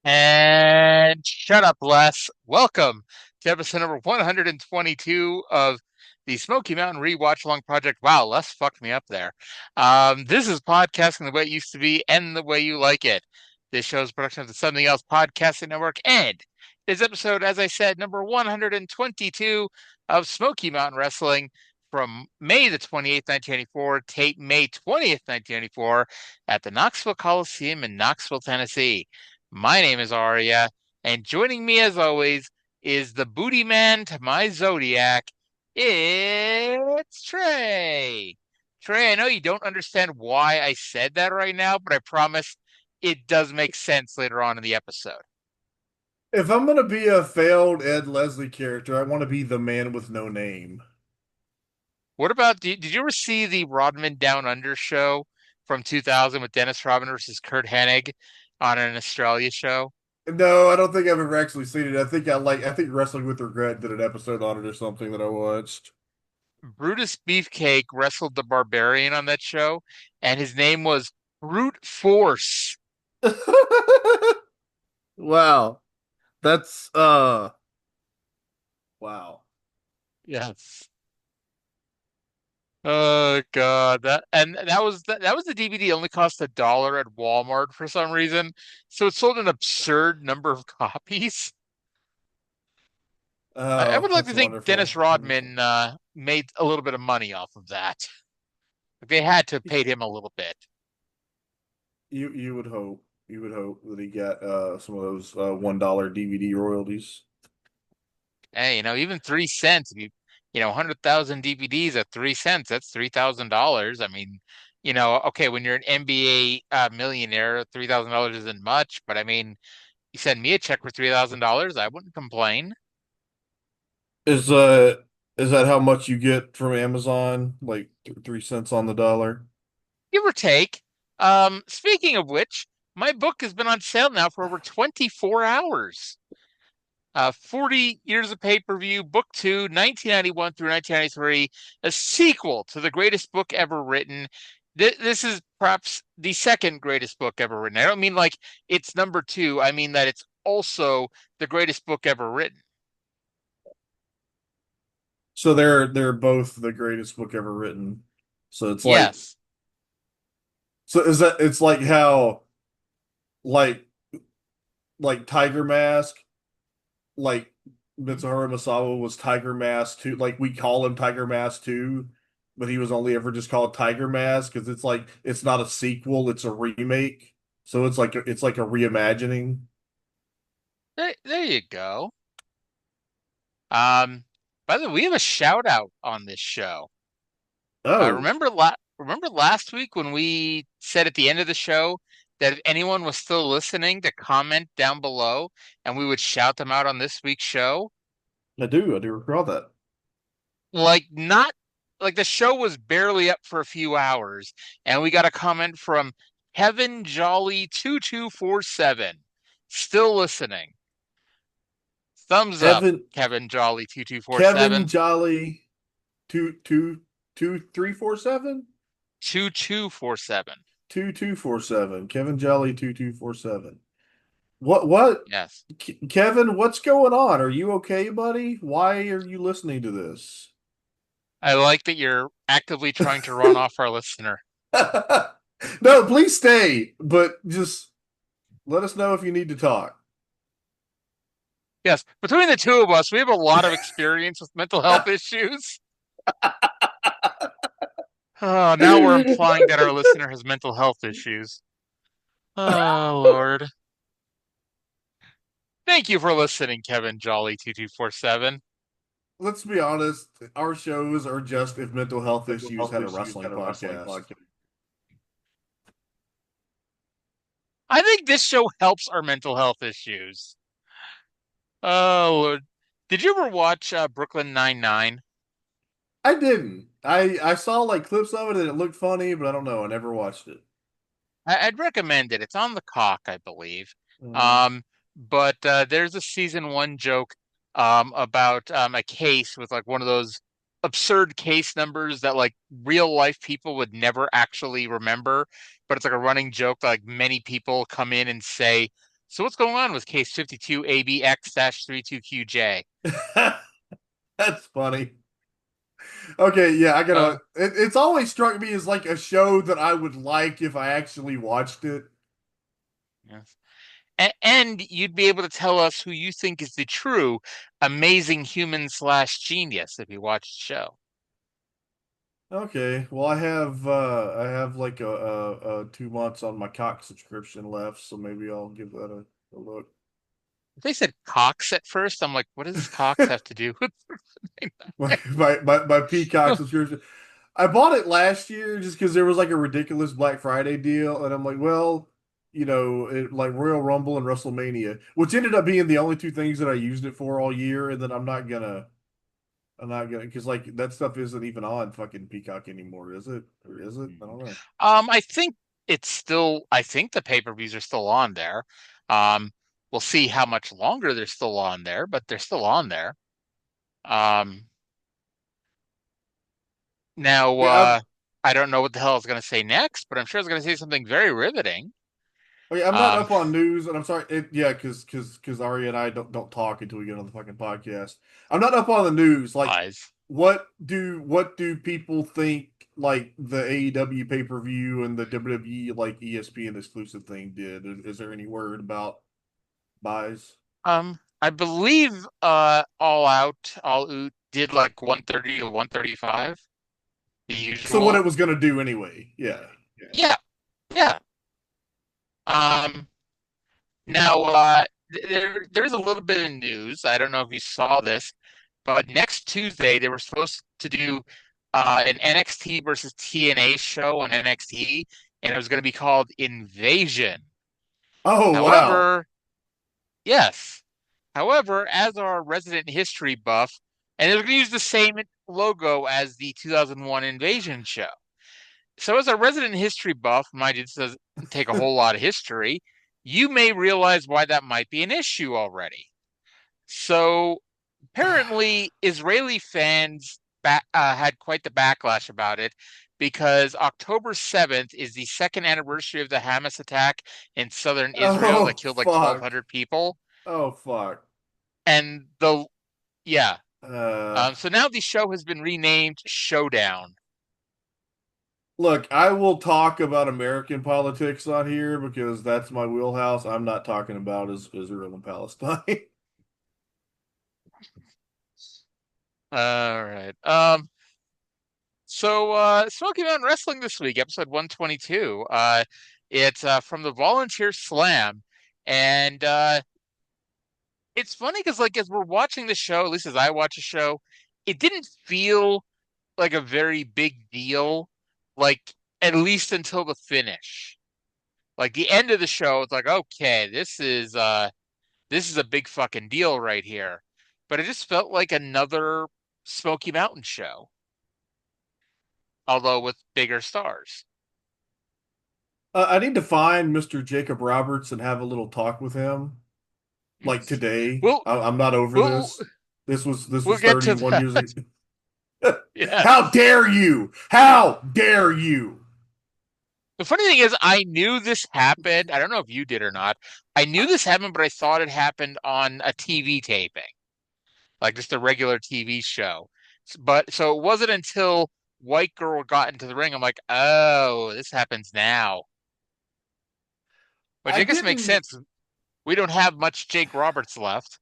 And shut up, Les. Welcome to episode number 122 of the Smoky Mountain Rewatch Along Project. Wow, Les fucked me up there. This is podcasting the way it used to be and the way you like it. This show is a production of the Something Else Podcasting Network, and this episode, as I said, number 122 of Smoky Mountain Wrestling from May the 28th, 1994, tape May 20th, 1994, at the Knoxville Coliseum in Knoxville, Tennessee. My name is Arya, and joining me as always is the booty man to my zodiac. It's Trae. Trae, I know you don't understand why I said that right now, but I promise it does make sense later on in the episode. If I'm going to be a failed Ed Leslie character, I want to be the man with no name. What about, did you ever see the Rodman Down Under show from 2000 with Dennis Rodman versus Kurt Hennig on an Australia show? No, I don't think I've ever actually seen it. I think Wrestling with Regret did an episode on it or something that I watched. Brutus Beefcake wrestled the Barbarian on that show, and his name was Brute Force. Wow. That's wow. Yes. Oh God, that was the DVD only cost $1 at Walmart for some reason, so it sold an absurd number of copies. I Oh, would like that's to think Dennis wonderful. Rodman made a little bit of money off of that. They had to pay him a little bit. You would hope. You would hope that he got some of those $1 DVD royalties. Hey, even 3 cents, if 100,000 DVDs at 3 cents, that's $3,000. I mean, okay, when you're an NBA millionaire, $3,000 isn't much, but I mean, you send me a check for $3,000, I wouldn't complain. Is uh is that how much you get from Amazon? Like 3 cents on the dollar? Give or take. Speaking of which, my book has been on sale now for over 24 hours. 40 years of pay-per-view, book two, 1991 through 1993, a sequel to the greatest book ever written. This is perhaps the second greatest book ever written. I don't mean like it's number two. I mean that it's also the greatest book ever written. So they're both the greatest book ever written. So it's like Yes. so is that it's like how like Tiger Mask, like Mitsuharu Misawa was Tiger Mask 2, like we call him Tiger Mask 2, but he was only ever just called Tiger Mask because it's like it's not a sequel, it's a remake. So it's like a reimagining. There you go. Um, by the way, we have a shout out on this show. Oh, Remember last week when we said at the end of the show that if anyone was still listening to comment down below and we would shout them out on this week's show? I do recall that. Like not like the show was barely up for a few hours and we got a comment from Kevin Jolly 2247. Still listening. Thumbs up, Kevin Kevin Jolly Kevin 2247. Jolly 22347 2247. 2247 Kevin Jolly 2247. What Yes. Kevin, what's going on? Are you okay, buddy? Why are you listening to this? I like that you're actively trying to run off our listener. No, please stay, but just let us know if you need to talk. Yes, between the two of us, we have a lot of experience with mental health issues. Oh, now we're implying that our listener has mental health issues. Oh, Lord. Thank you for listening, Kevin Jolly 2247. Let's be honest, our shows are just if mental health issues had a wrestling podcast. I think this show helps our mental health issues. Oh, Lord. Did you ever watch Brooklyn Nine-Nine? I didn't. I saw like clips of it and it looked funny, but I don't know. I never watched it. I'd recommend it. It's on the cock, I believe. Mm. Um, but there's a season one joke about a case with like one of those absurd case numbers that like real life people would never actually remember. But it's like a running joke that like many people come in and say, "So what's going on with case 52 ABX-32QJ?" That's funny. Okay, yeah, I Uh, gotta. It's always struck me as like a show that I would like if I actually watched it. yes. And you'd be able to tell us who you think is the true amazing human slash genius if you watch the show. Okay, well, I have like a 2 months on my cock subscription left, so maybe I'll give that a look. They said Cox at first. I'm like, what does Cox have to do with My Peacock subscription. I bought it last year just because there was like a ridiculous Black Friday deal, and I'm like, well, like Royal Rumble and WrestleMania, which ended up being the only two things that I used it for all year, and then I'm not gonna, because like that stuff isn't even on fucking Peacock anymore, is it? Or is it? I don't know. I think I think the pay-per-views are still on there. Um, we'll see how much longer they're still on there, but they're still on there. Um, now Yeah, I don't know what the hell I was gonna say next, but I'm sure I was gonna say something very riveting. I'm not Um, up on news, and I'm sorry. Yeah, because Arya and I don't talk until we get on the fucking podcast. I'm not up on the news. Like, Lies. what do people think? Like the AEW pay per view and the WWE like ESPN exclusive thing did. Is there any word about buys? I believe All Out did like 130 to 135, the So what usual. it was gonna do anyway? Yeah, yeah. Yeah, yeah. Um, now there's a little bit of news. I don't know if you saw this, but next Tuesday they were supposed to do an NXT versus TNA show on NXT, and it was going to be called Invasion. Oh wow. However, yes. However, as our resident history buff, and they're going to use the same logo as the 2001 Invasion show. So, as a resident history buff, mind you, this doesn't take a whole lot of history, you may realize why that might be an issue already. So, apparently, Israeli fans had quite the backlash about it because October 7th is the second anniversary of the Hamas attack in southern Israel that Oh killed like fuck. 1,200 people. Oh fuck. And yeah. Uh, So now the show has been renamed Showdown. Look, I will talk about American politics on here because that's my wheelhouse. I'm not talking about Israel and Palestine. All right. So Smoky Mountain Wrestling this week, episode 122. It's from the Volunteer Slam. And it's funny because like as we're watching the show, at least as I watch a show, it didn't feel like a very big deal, like at least until the finish. Like the end of the show, it's like, okay, this is a big fucking deal right here. But it just felt like another Smoky Mountain show, although with bigger stars. I need to find Mr. Jacob Roberts and have a little talk with him, like today. We'll I'm not over we'll this. This we'll was get to 31 that. years ago. How Yes. dare you? How dare you? The funny thing is, I knew this happened. I don't know if you did or not. I knew this happened, but I thought it happened on a TV taping, like just a regular TV show. But so it wasn't until White Girl got into the ring, I'm like, oh, this happens now. Which I I guess makes didn't. sense. We don't have much Jake Roberts left.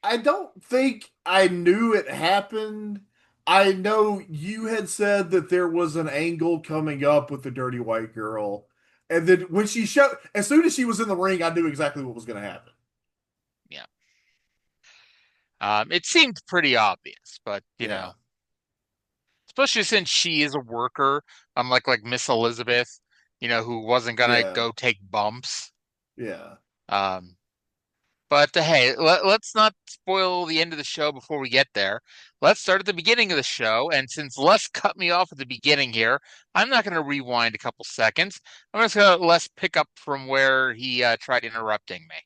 I don't think I knew it happened. I know you had said that there was an angle coming up with the dirty white girl. And then when she showed, as soon as she was in the ring, I knew exactly what was going to happen. Yeah. It seemed pretty obvious, but Yeah. especially since she is a worker, unlike like Miss Elizabeth. who wasn't gonna Yeah, go take bumps. yeah. Um, but hey, let's not spoil the end of the show before we get there. Let's start at the beginning of the show. And since Les cut me off at the beginning here, I'm not going to rewind a couple seconds. I'm just going to Les pick up from where he tried interrupting me.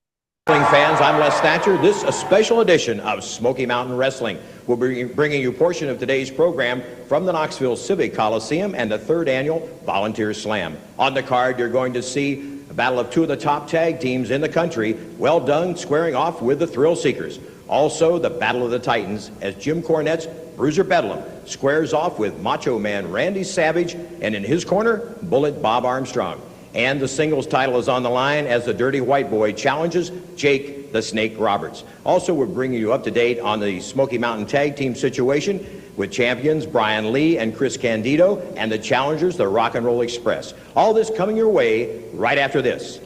Fans, I'm Les Thatcher. This is a special edition of Smoky Mountain Wrestling. We'll be bringing you a portion of today's program from the Knoxville Civic Coliseum and the third annual Volunteer Slam. On the card, you're going to see a battle of two of the top tag teams in the country, Well Done squaring off with the Thrill Seekers. Also, the Battle of the Titans as Jim Cornette's Bruiser Bedlam squares off with Macho Man Randy Savage, and in his corner, Bullet Bob Armstrong. And the singles title is on the line as the Dirty White Boy challenges Jake the Snake Roberts. Also, we're bringing you up to date on the Smoky Mountain Tag Team situation with champions Brian Lee and Chris Candido and the challengers, the Rock and Roll Express. All this coming your way right after this.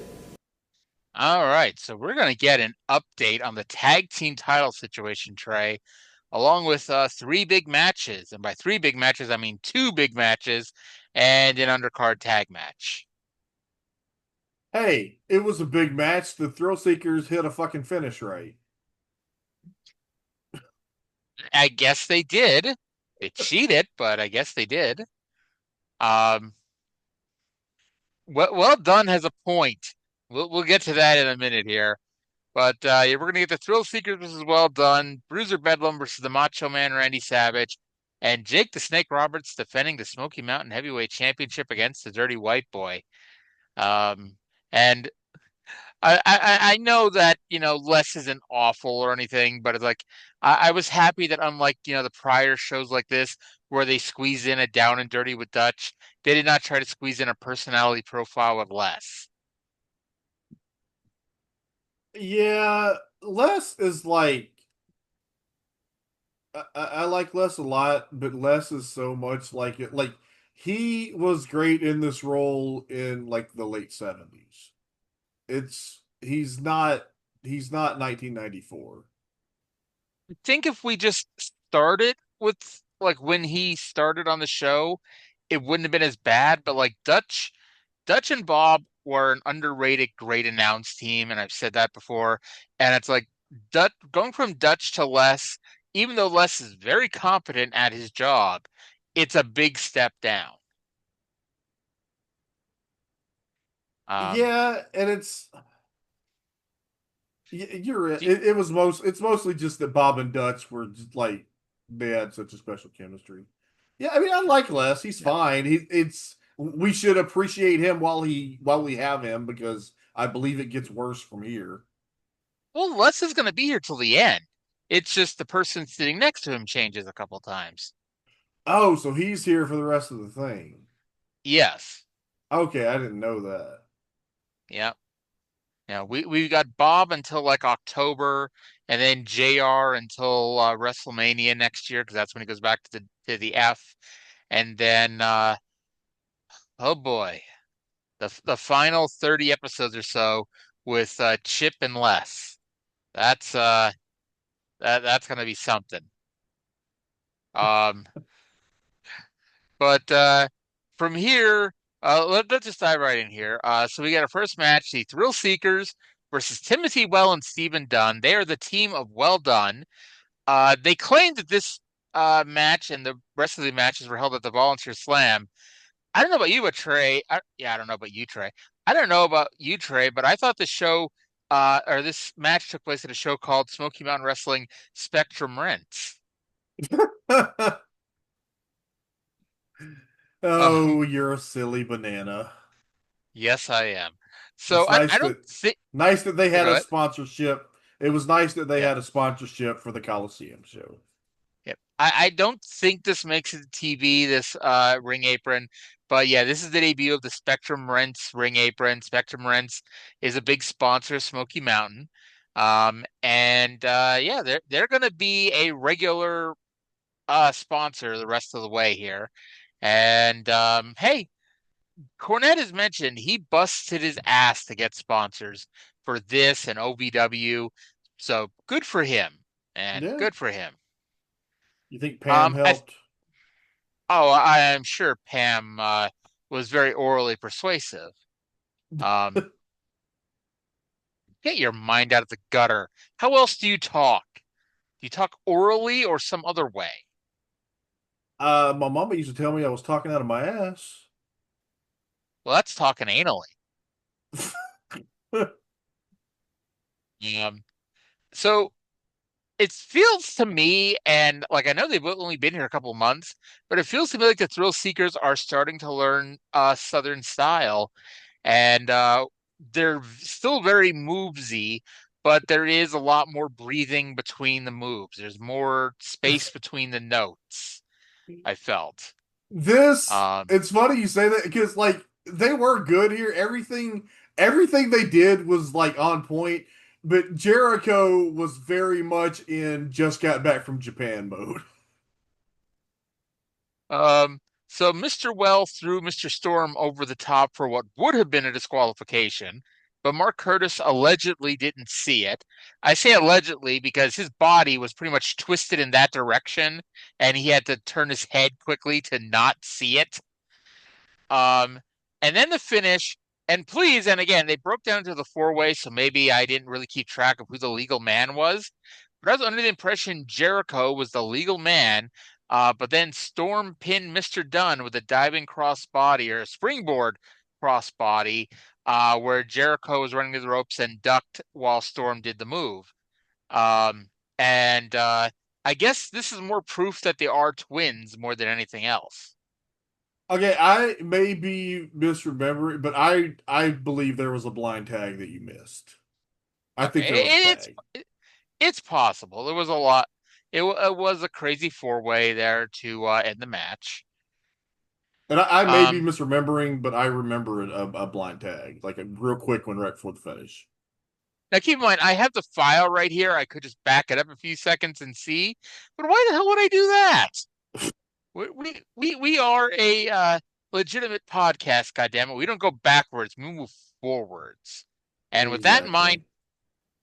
All right, so we're going to get an update on the tag team title situation, Trey, along with three big matches. And by three big matches, I mean two big matches and an undercard tag match. Hey, it was a big match. The Thrill Seekers hit a fucking finish right. I guess they did. They cheated, but I guess they did. Um, well done has a point. We'll get to that in a minute here. But yeah, we're gonna get the Thrill Seekers versus Well Done, Bruiser Bedlam versus the Macho Man Randy Savage, and Jake the Snake Roberts defending the Smoky Mountain Heavyweight Championship against the Dirty White Boy. And I know that Les isn't awful or anything, but it's like I was happy that unlike the prior shows like this where they squeeze in a Down and Dirty with Dutch, they did not try to squeeze in a personality profile with Les. Yeah, Les is like I like Les a lot, but Les is so much like it. Like he was great in this role in like the late 70s. It's he's not 1994. I think if we just started with like when he started on the show, it wouldn't have been as bad. But like Dutch and Bob were an underrated great announce team, and I've said that before. And it's like going from Dutch to Les, even though Les is very competent at his job, it's a big step down. Um, Yeah, and you're right. It's mostly just that Bob and Dutch were just like they had such a special chemistry. Yeah, I mean I like Les. He's fine. It's we should appreciate him while we have him because I believe it gets worse from here. well, Les is going to be here till the end. It's just the person sitting next to him changes a couple times. Oh, so he's here for the rest of the thing. Yes. Okay, I didn't know that. Yeah. Yeah, we got Bob until like October, and then JR until WrestleMania next year because that's when he goes back to the F, and then oh boy, the final 30 episodes or so with Chip and Les. That's that's gonna be something. Um, but from here, let's just dive right in here. So we got our first match: the Thrill Seekers versus Timothy Well and Stephen Dunn. They are the team of Well Done. They claimed that this match and the rest of the matches were held at the Volunteer Slam. I don't know about you, but Trey. Yeah, I don't know about you, Trey. I don't know about you, Trey, but I thought the show or this match took place at a show called Smoky Mountain Wrestling Spectrum Rents. Oh, you're a silly banana. Yes, I am. So It's I don't think. nice that they had Go a ahead. sponsorship. It was nice that they Yeah. had a sponsorship for the Coliseum show. Yep. I don't think this makes it to TV, this ring apron. But yeah, this is the debut of the Spectrum Rents ring apron. Spectrum Rents is a big sponsor of Smoky Mountain. And yeah, they're gonna be a regular sponsor the rest of the way here. And hey, Cornette has mentioned he busted his ass to get sponsors for this and OVW. So good for him, and Yeah. good for him. You think Pam I helped? Oh, I am sure Pam was very orally persuasive. Get your mind out of the gutter. How else do you talk? Do you talk orally or some other way? My mama used to tell me I was talking out of my ass. Well, that's talking anally. So it feels to me, and like I know they've only been here a couple of months, but it feels to me like the Thrill Seekers are starting to learn Southern style, and they're still very movesy, but there is a lot more breathing between the moves. There's more space between the notes, I felt. It's funny you say that because like they were good here. Everything they did was like on point, but Jericho was very much in just got back from Japan mode. So Mr. Well threw Mr. Storm over the top for what would have been a disqualification, but Mark Curtis allegedly didn't see it. I say allegedly because his body was pretty much twisted in that direction, and he had to turn his head quickly to not see it. And then the finish, and please, and again, they broke down to the four-way, so maybe I didn't really keep track of who the legal man was. But I was under the impression Jericho was the legal man, but then Storm pinned Mr. Dunn with a diving crossbody or a springboard crossbody, where Jericho was running to the ropes and ducked while Storm did the move. And I guess this is more proof that they are twins more than anything else. Okay, I may be misremembering, but I believe there was a blind tag that you missed. I think there was a tag. It's possible. There was a lot. It was a crazy four-way there to end the match. And I may be misremembering, but I remember a blind tag, like a real quick one right before the finish. Now, keep in mind, I have the file right here. I could just back it up a few seconds and see. But why the hell would I do that? We are a legitimate podcast, goddammit. We don't go backwards, we move forwards. And with that in mind,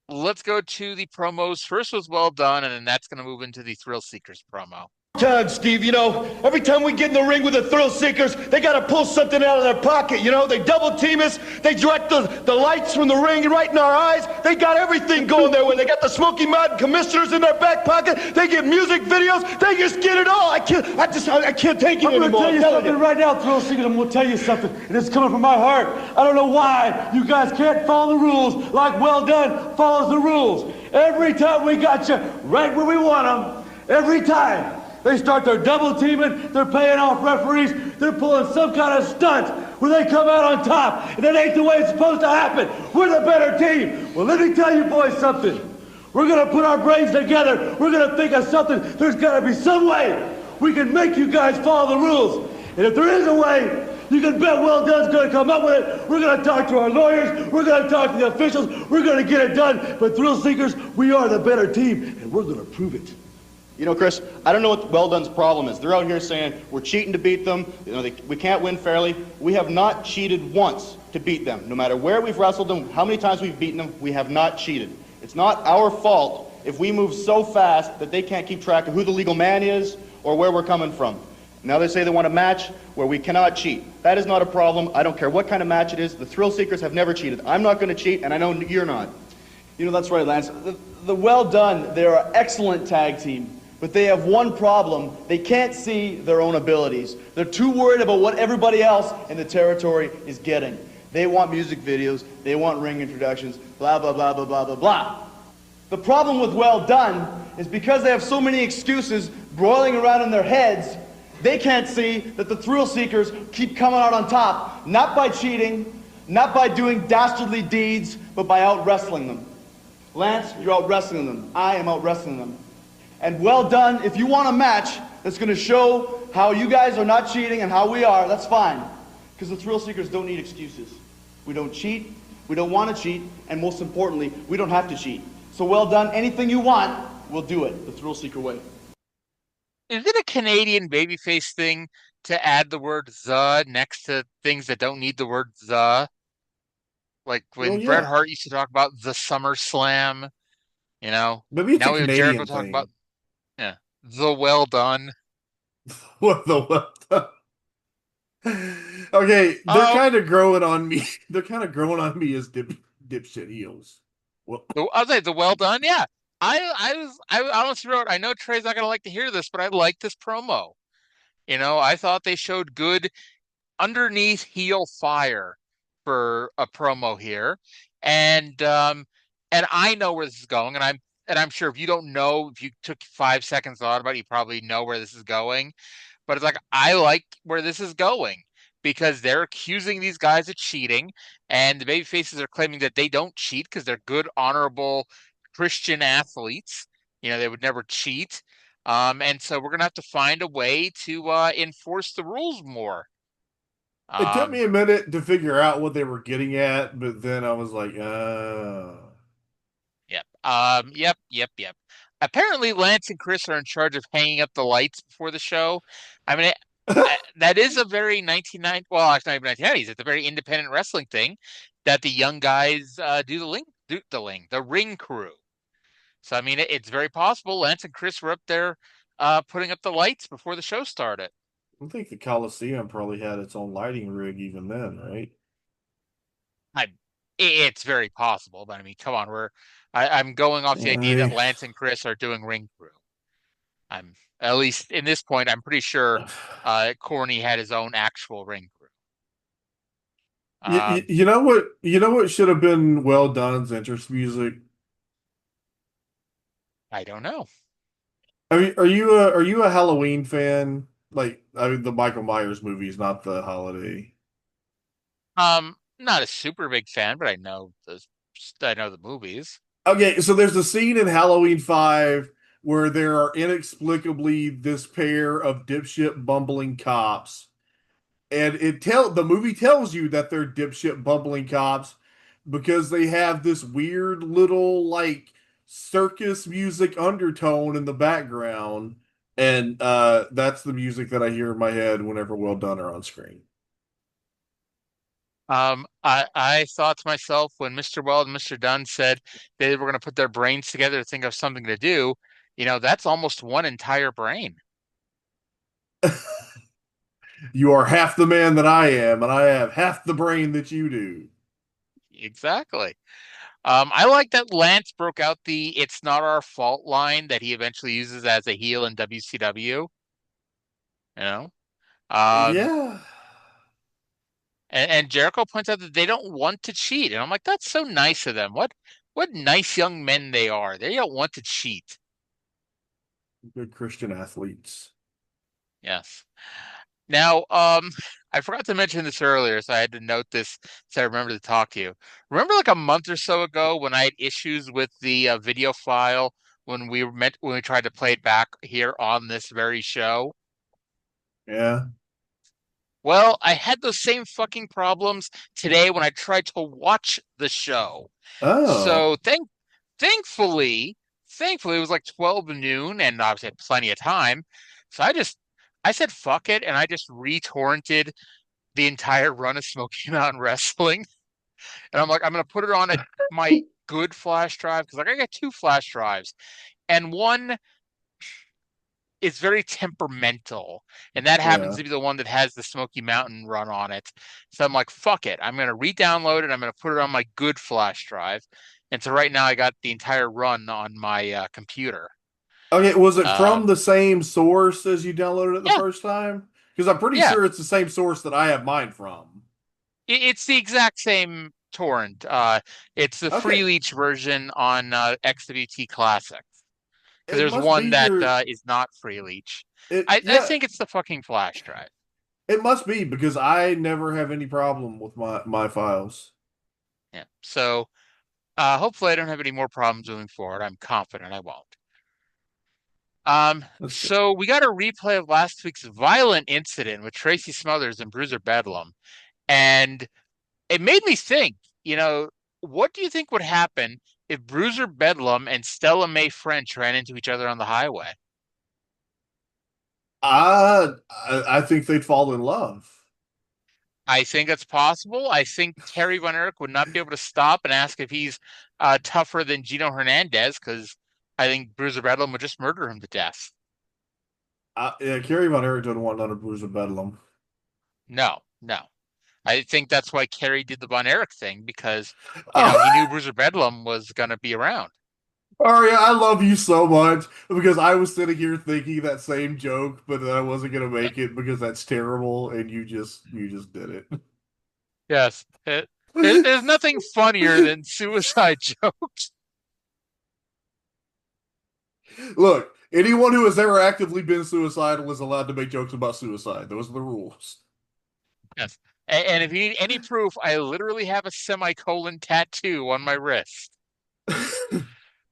let's go to the promos. First was Well Done, and then that's going to move into the Thrill Seekers promo. Time, Steve, you know, every time we get in the ring with the Thrill Seekers, they got to pull something out of their pocket, you know? They double team us, they direct the lights from the ring right in our eyes. They got everything going their way. They got the Smoky Mountain commissioners in their back pocket. They get music videos. They just get it all. I can't take it anymore. I'm going to tell you something right now, Thrill Seekers. I'm going to tell you something, and it's coming from my heart. I don't know why you guys can't follow the rules like Well Done follows the rules. Every time we got you right where we want them, every time. They start their double teaming, they're paying off referees, they're pulling some kind of stunt where they come out on top, and that ain't the way it's supposed to happen. We're the better team. Well, let me tell you boys something. We're going to put our brains together. We're going to think of something. There's got to be some way we can make you guys follow the rules. And if there is a way, you can bet Well Done's going to come up with it. We're going to talk to our lawyers. We're going to talk to the officials. We're going to get it done. But Thrill Seekers, we are the better team, and we're going to prove it. You know, Chris, I don't know what Well Done's problem is. They're out here saying we're cheating to beat them. You know, we can't win fairly. We have not cheated once to beat them. No matter where we've wrestled them, how many times we've beaten them, we have not cheated. It's not our fault if we move so fast that they can't keep track of who the legal man is or where we're coming from. Now they say they want a match where we cannot cheat. That is not a problem. I don't care what kind of match it is. The Thrill Seekers have never cheated. I'm not going to cheat, and I know you're not. You know, that's right, Lance. The Well Done, they're an excellent tag team. But they have one problem. They can't see their own abilities. They're too worried about what everybody else in the territory is getting. They want music videos. They want ring introductions. Blah, blah, blah, blah, blah, blah, blah. The problem with Well Done is because they have so many excuses broiling around in their heads, they can't see that the Thrill Seekers keep coming out on top, not by cheating, not by doing dastardly deeds, but by out-wrestling them. Lance, you're out-wrestling them. I am out-wrestling them. And Well Done, if you want a match that's going to show how you guys are not cheating and how we are, that's fine. Because the Thrill Seekers don't need excuses. We don't cheat, we don't want to cheat, and most importantly, we don't have to cheat. So Well Done, anything you want, we'll do it the Thrill Seeker way. Is it a Canadian babyface thing to add the word "the" next to things that don't need the word "the"? Like when Bret Hart used to talk about the SummerSlam, you know? Maybe it's now a we have Canadian Jericho talking thing. about the Well Done. What the Well Done? Okay, they're Oh, kind of growing on me. They're kind of growing on me as dipshit heels. Well, I'll say the well done. Yeah, I honestly wrote. I know Trey's not gonna like to hear this, but I like this promo. I thought they showed good underneath heel fire for a promo here, and I know where this is going, and I'm sure if you don't know, if you took 5 seconds thought about it, you probably know where this is going. But it's like I like where this is going because they're accusing these guys of cheating, and the baby faces are claiming that they don't cheat because they're good, honorable Christian athletes. They would never cheat. And so we're gonna have to find a way to enforce the rules more. it took Um, me a minute to figure out what they were getting at, but then I was like, yep. Yep. Apparently, Lance and Chris are in charge of hanging up the lights before the show. I mean, that is a very 1990, well, it's not even 1990s. It's a very independent wrestling thing that the young guys the ring crew. So, I mean, it's very possible Lance and Chris were up there putting up the lights before the show started. I think the Coliseum probably had its own lighting rig even then, right? I, it's very possible, but I mean, come on, I'm going off the idea that I, Lance and Chris are doing ring crew. I'm at least in this point, I'm pretty sure Corny had his own actual ring crew. you, Um, you know what? You know what should have been well done's entrance music. I don't know. I mean, are you a Halloween fan? Like, I mean, the Michael Myers movies, not the holiday. Not a super big fan, but I know the movies. Okay, so there's a scene in Halloween 5 where there are inexplicably this pair of dipshit bumbling cops. And the movie tells you that they're dipshit bumbling cops because they have this weird little like circus music undertone in the background. And that's the music that I hear in my head whenever Well Done are on screen. I thought to myself when Mr. Weld and Mr. Dunn said they were going to put their brains together to think of something to do, that's almost one entire brain. You are half the man that I am, and I have half the brain that you do. Exactly. I like that Lance broke out the "It's not our fault" line that he eventually uses as a heel in WCW. You know, um, Yeah. and Jericho points out that they don't want to cheat, and I'm like, that's so nice of them. What nice young men they are. They don't want to cheat. Good Christian athletes. Yes. Now, I forgot to mention this earlier, so I had to note this so I remember to talk to you. Remember, like a month or so ago, when I had issues with the video file when we tried to play it back here on this very show? Yeah. Well, I had those same fucking problems today when I tried to watch the show. Oh. So thankfully, thankfully it was like 12 noon and obviously had plenty of time. So I said fuck it and I just retorrented the entire run of Smoky Mountain Wrestling. And I'm like, I'm gonna put it on my good flash drive because like I got two flash drives, and one is very temperamental, and that happens Yeah. to be the one that has the Smoky Mountain run on it. So I'm like, fuck it, I'm gonna re-download it. I'm gonna put it on my good flash drive, and so right now I got the entire run on my computer. Okay, was it from Um, the same source as you downloaded it the yeah, first time? Because I'm pretty yeah, sure it's the same source that I have mine from. it's the exact same torrent. It's the free Okay. leech version on XWT Classic. Because It there's must be one that your is not free leech. it I yeah, think it's the fucking flash drive. it must be because I never have any problem with my files. Yeah. So hopefully I don't have any more problems moving forward. I'm confident I won't. That's good. So we got a replay of last week's violent incident with Tracy Smothers and Bruiser Bedlam, and it made me think. You know, what do you think would happen if Bruiser Bedlam and Stella Mae French ran into each other on the highway? I think they'd fall in love. I think it's possible. I think Terry Von Erich would not be able to stop and ask if he's tougher than Gino Hernandez because I think Bruiser Bedlam would just murder him to death. Yeah, Kerry Von Erich doesn't want none of Bruiser Bedlam. No, no. I think that's why Kerry did the Von Erich thing because, he Oh, knew Bruiser Bedlam was going to be around. Arya, I love you so much because I was sitting here thinking that same joke, but then I wasn't gonna make it because that's terrible, and you just did it. Yes. There's nothing funnier than suicide jokes. Look, anyone who has ever actively been suicidal is allowed to make jokes about suicide. Those are the rules. Yes. And if you need any proof, I literally have a semicolon tattoo on my wrist,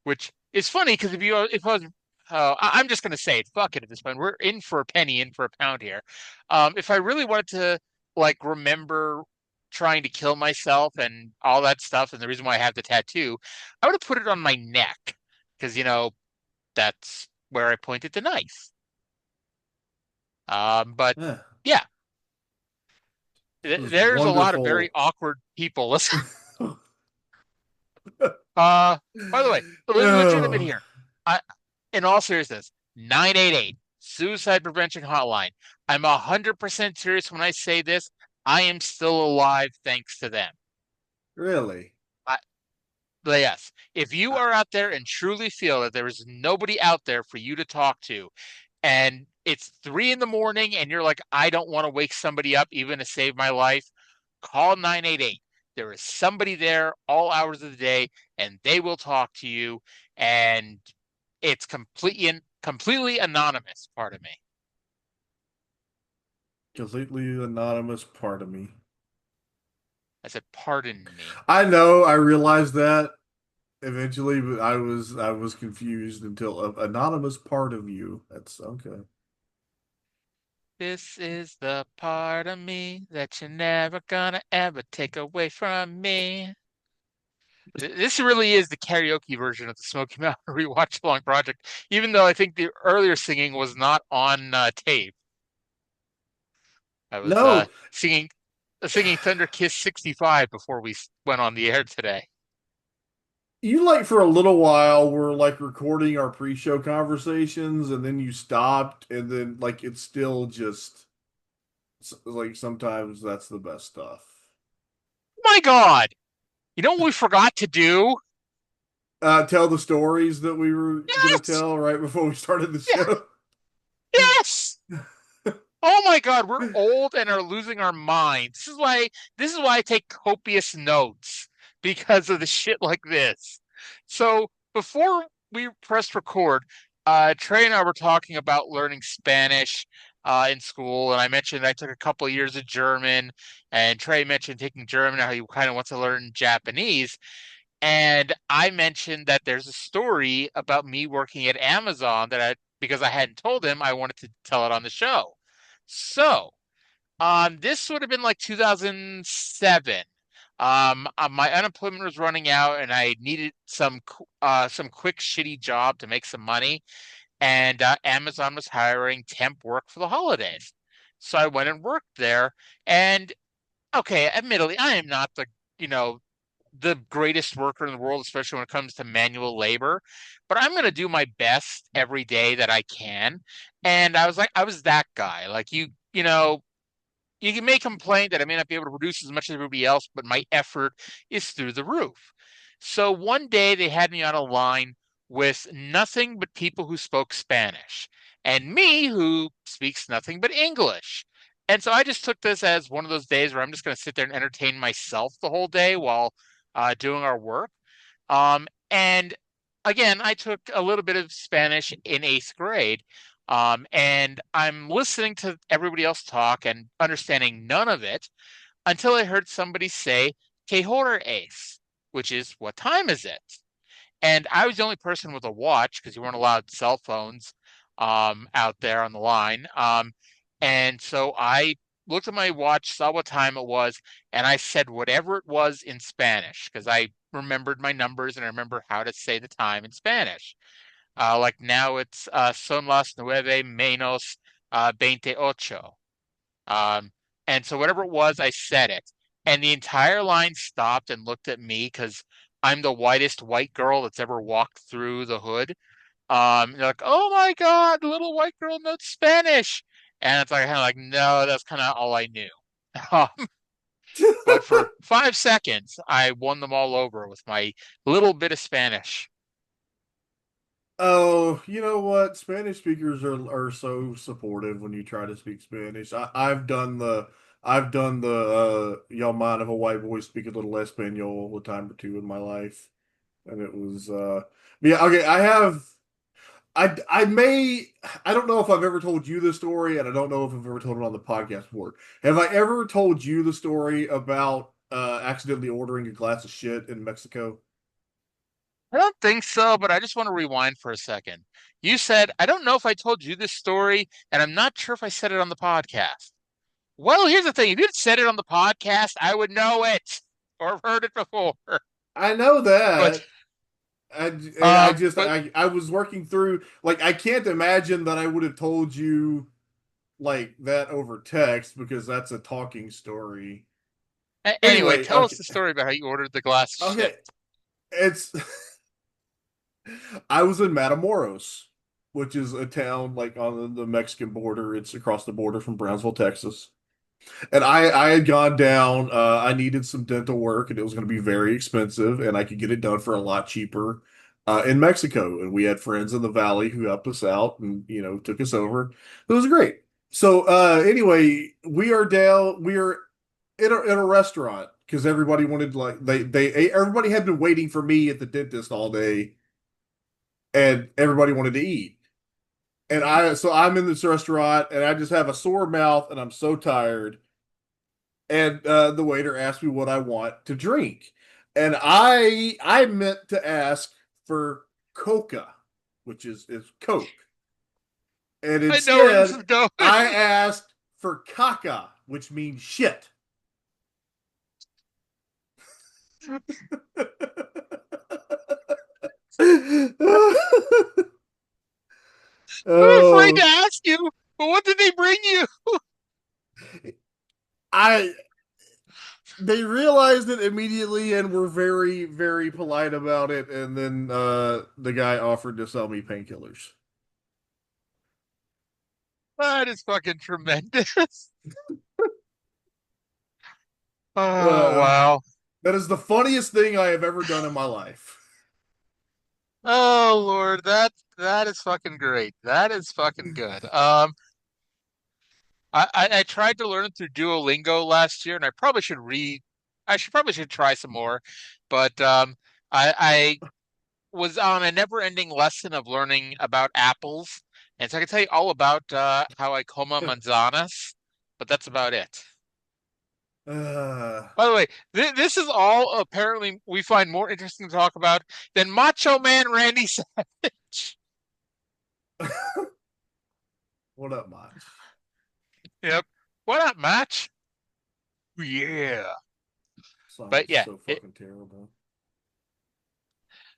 which is funny because if I was, I'm just gonna say it. Fuck it at this point. We're in for a penny, in for a pound here. If I really wanted to like remember trying to kill myself and all that stuff, and the reason why I have the tattoo, I would have put it on my neck because that's where I pointed the knife. But Yeah, yeah, it was there's a lot of very wonderful. awkward people. Uh, by the way, legitimate Oh, here. I, in all seriousness, 988 suicide prevention hotline. I'm 100% serious when I say this. I am still alive thanks to them. really? I, yes, if you I- are out there and truly feel that there is nobody out there for you to talk to, and it's 3 in the morning and you're like, I don't want to wake somebody up even to save my life, call 988. There is somebody there all hours of the day and they will talk to you. And it's completely anonymous, pardon me. Completely anonymous part of me. I said, pardon me. I know, I realized that eventually, but I was confused until anonymous part of you. That's okay. This is the part of me that you're never gonna ever take away from me. This really is the karaoke version of the Smoky Mountain Rewatch Along project, even though I think the earlier singing was not on tape. I was No, singing Thunder Kiss 65 before we went on the air today. you like for a little while were like recording our pre-show conversations, and then you stopped, and then like it's still just like sometimes that's the best stuff. My God, you know what we forgot to do? Tell the stories that we were gonna Yes, tell right before we started the yeah, show. yes. Oh my God, we're old and are losing our minds. This is why I take copious notes because of the shit like this. So before we pressed record, Trey and I were talking about learning Spanish in school, and I mentioned I took a couple of years of German, and Trey mentioned taking German, how he kind of wants to learn Japanese. And I mentioned that there's a story about me working at Amazon because I hadn't told him, I wanted to tell it on the show. So, this would have been like 2007. My unemployment was running out, and I needed some quick shitty job to make some money. And Amazon was hiring temp work for the holidays, so I went and worked there. And okay, admittedly, I am not you know the greatest worker in the world, especially when it comes to manual labor. But I'm going to do my best every day that I can. And I was that guy. Like you may complain that I may not be able to produce as much as everybody else, but my effort is through the roof. So one day they had me on a line with nothing but people who spoke Spanish and me who speaks nothing but English. And so I just took this as one of those days where I'm just going to sit there and entertain myself the whole day while doing our work. And again, I took a little bit of Spanish in eighth grade. And I'm listening to everybody else talk and understanding none of it until I heard somebody say, "Que hora es?" which is, "What time is it?" And I was the only person with a watch because you weren't allowed cell phones out there on the line. And so I looked at my watch, saw what time it was, and I said whatever it was in Spanish because I remembered my numbers and I remember how to say the time in Spanish. Like now it's son las nueve menos 28. Um, and so whatever it was, I said it. And the entire line stopped and looked at me because I'm the whitest white girl that's ever walked through the hood. They're like, "Oh my God, the little white girl knows Spanish." And it's like kind of like, no, that's kind of all I knew. Um, but for 5 seconds, I won them all over with my little bit of Spanish. Oh, you know what? Spanish speakers are so supportive when you try to speak Spanish. I've done the y'all mind if a white boy speak a little Espanol a time or two in my life, and it was yeah, okay. I don't know if I've ever told you the story, and I don't know if I've ever told it on the podcast before. Have I ever told you the story about accidentally ordering a glass of shit in Mexico? I don't think so, but I just want to rewind for a second. You said, I don't know if I told you this story, and I'm not sure if I said it on the podcast. Well, here's the thing. If you'd said it on the podcast, I would know it or have heard it before. I know But that. but I was working through, like, I can't imagine that I would have told you like that over text because that's a talking story. anyway, Anyway, tell us okay, the story about how you ordered the glass of shit. okay, it's I was in Matamoros, which is a town like on the Mexican border. It's across the border from Brownsville, Texas. And I had gone down. I needed some dental work, and it was going to be very expensive, and I could get it done for a lot cheaper in Mexico. And we had friends in the valley who helped us out, and took us over. It was great. So anyway, we are down. We are in a restaurant because everybody wanted like everybody had been waiting for me at the dentist all day, and everybody wanted to eat. And I'm in this restaurant, and I just have a sore mouth, and I'm so tired. And the waiter asked me what I want to drink, and I meant to ask for Coca, which is Coke, and I know where this instead is going. I asked for caca, which means shit. I'm afraid to Oh, ask you, but what did they bring you? I they realized it immediately and were very, very polite about it. And then the guy offered to sell me painkillers. That is fucking tremendous. Oh, Uh, wow. that is the funniest thing I have ever done in my life. Oh, Lord, that is fucking great. That is fucking good. I tried to learn through Duolingo last year, and I should probably should try some more, but I was on a never-ending lesson of learning about apples, and so I can tell you all about how I coma manzanas, but that's about it. Uh, By the way, this is all apparently we find more interesting to talk about than Macho Man Randy Savage. what up, Mach? Yep. What up, Match? Yeah. Song But is yeah, so fucking terrible.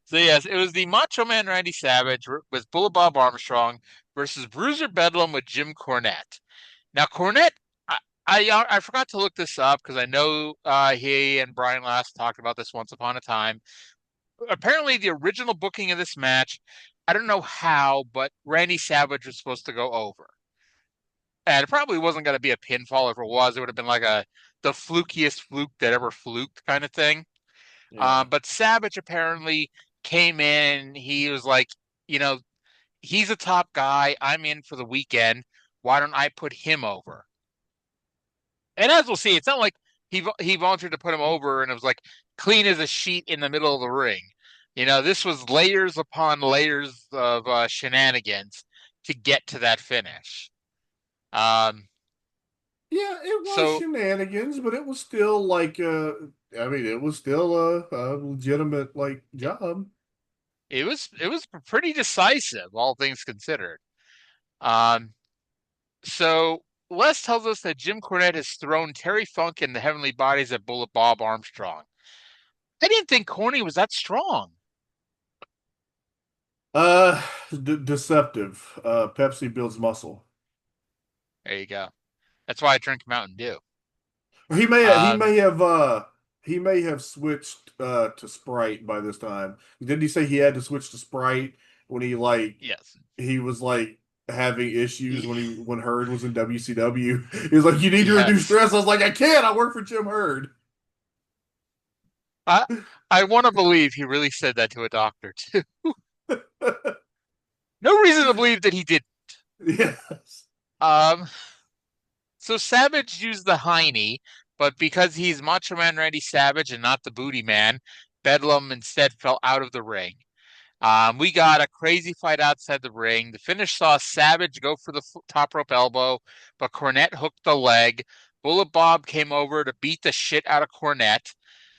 so yes, it was the Macho Man Randy Savage with Bullet Bob Armstrong versus Bruiser Bedlam with Jim Cornette. Now Cornette, I forgot to look this up because I know he and Brian Last talked about this once upon a time. Apparently, the original booking of this match, I don't know how, but Randy Savage was supposed to go over. And it probably wasn't going to be a pinfall. If it was, it would have been like the flukiest fluke that ever fluked kind of thing. Yeah. But Savage apparently came in. He was like, you know, he's a top guy. I'm in for the weekend. Why don't I put him over? And as we'll see, it's not like he volunteered to put him over and it was like clean as a sheet in the middle of the ring. This was layers upon layers of shenanigans to get to that finish. Um, Yeah, it was so shenanigans, but it was still like I mean, it was still a legitimate like job. it was pretty decisive, all things considered. Um, so Les tells us that Jim Cornette has thrown Terry Funk in the heavenly bodies at Bullet Bob Armstrong. I didn't think Corny was that strong. Uh, deceptive. Pepsi builds muscle. There you go. That's why I drink Mountain Dew. Or he may Um, he may have switched to Sprite by this time. Didn't he say he had to switch to Sprite when he yes. he was like having issues when Hurd was in WCW. He was like, "You need to Yes. reduce stress." I was like, "I can't. I work for Jim Hurd." I want to believe he really said that to a doctor too. No reason to believe that he did. Yes. So Savage used the Heine, but because he's Macho Man Randy Savage and not the Booty Man, Bedlam instead fell out of the ring. We got a crazy fight outside the ring. The finish saw Savage go for the top rope elbow, but Cornette hooked the leg. Bullet Bob came over to beat the shit out of Cornette.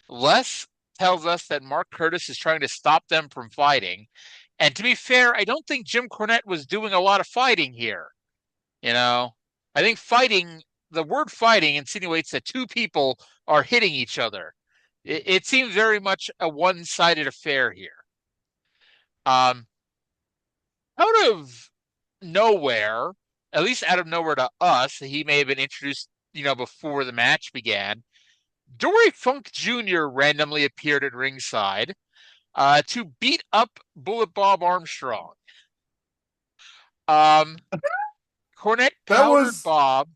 Les tells us that Mark Curtis is trying to stop them from fighting. And to be fair, I don't think Jim Cornette was doing a lot of fighting here. I think the word fighting insinuates that two people are hitting each other. It seems very much a one-sided affair here. Out of nowhere, at least out of nowhere to us, he may have been introduced, before the match began. Dory Funk Jr. randomly appeared at ringside to beat up Bullet Bob Armstrong. Cornette That powdered was Bob.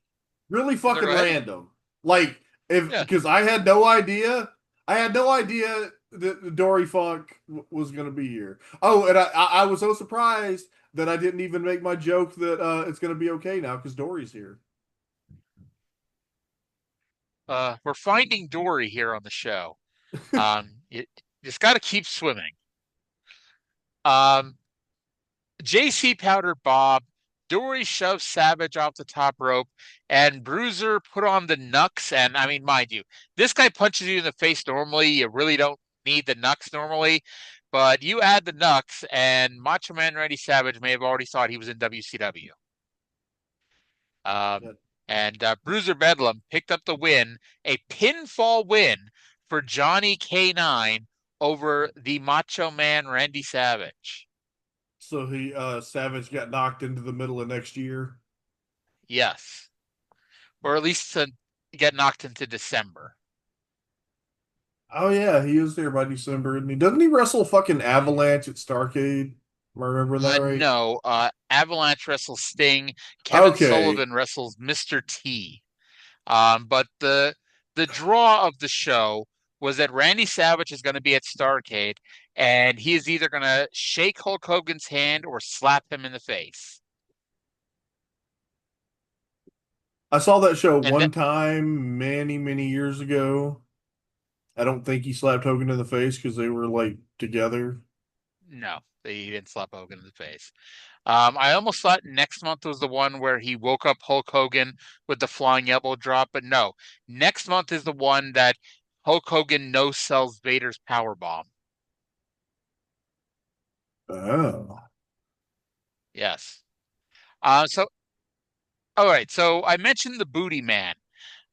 really fucking Go ahead. random. Like, Yeah. because I had no idea. I had no idea that Dory Funk was going to be here. Oh, and I was so surprised that I didn't even make my joke that it's going to be okay now because Dory's here. We're finding Dory here on the show. You just got to keep swimming. JC powdered Bob. Dory shoved Savage off the top rope, and Bruiser put on the knucks. And I mean, mind you, this guy punches you in the face normally. You really don't need the knucks normally, but you add the knucks, and Macho Man Randy Savage may have already thought he was in WCW. And Bruiser Bedlam picked up the win, a pinfall win for Johnny K9 over the Macho Man Randy Savage. So Savage got knocked into the middle of next year. Yes. Or at least to get knocked into December. Oh yeah, he was there by December. And doesn't he wrestle fucking Avalanche at Starrcade? Am I remembering that right? No, Avalanche wrestles Sting. Kevin Okay. Sullivan wrestles Mr. T. But the draw of the show was that Randy Savage is going to be at Starrcade, and he is either going to shake Hulk Hogan's hand or slap him in the face. I saw that show one time many, many years ago. I don't think he slapped Hogan in the face because they were like together. No, he didn't slap Hogan in the face. I almost thought next month was the one where he woke up Hulk Hogan with the flying elbow drop, but no. Next month is the one that Hulk Hogan no-sells Vader's powerbomb. Oh. Yes. So, all right. So I mentioned the Booty Man.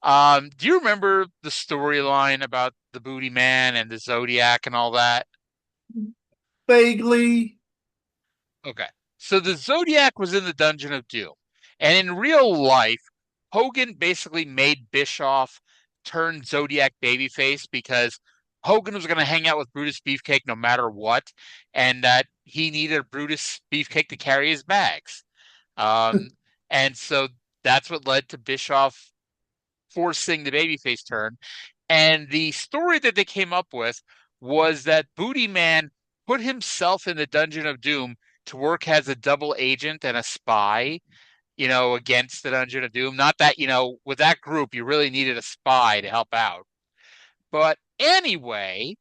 Do you remember the storyline about the Booty Man and the Zodiac and all that? Vaguely. Okay. So the Zodiac was in the Dungeon of Doom. And in real life, Hogan basically made Bischoff turn Zodiac babyface because Hogan was going to hang out with Brutus Beefcake no matter what, and that he needed Brutus Beefcake to carry his bags. And so that's what led to Bischoff forcing the babyface turn. And the story that they came up with was that Booty Man put himself in the Dungeon of Doom to work as a double agent and a spy, against the Dungeon of Doom. Not that, with that group, you really needed a spy to help out. But anyway,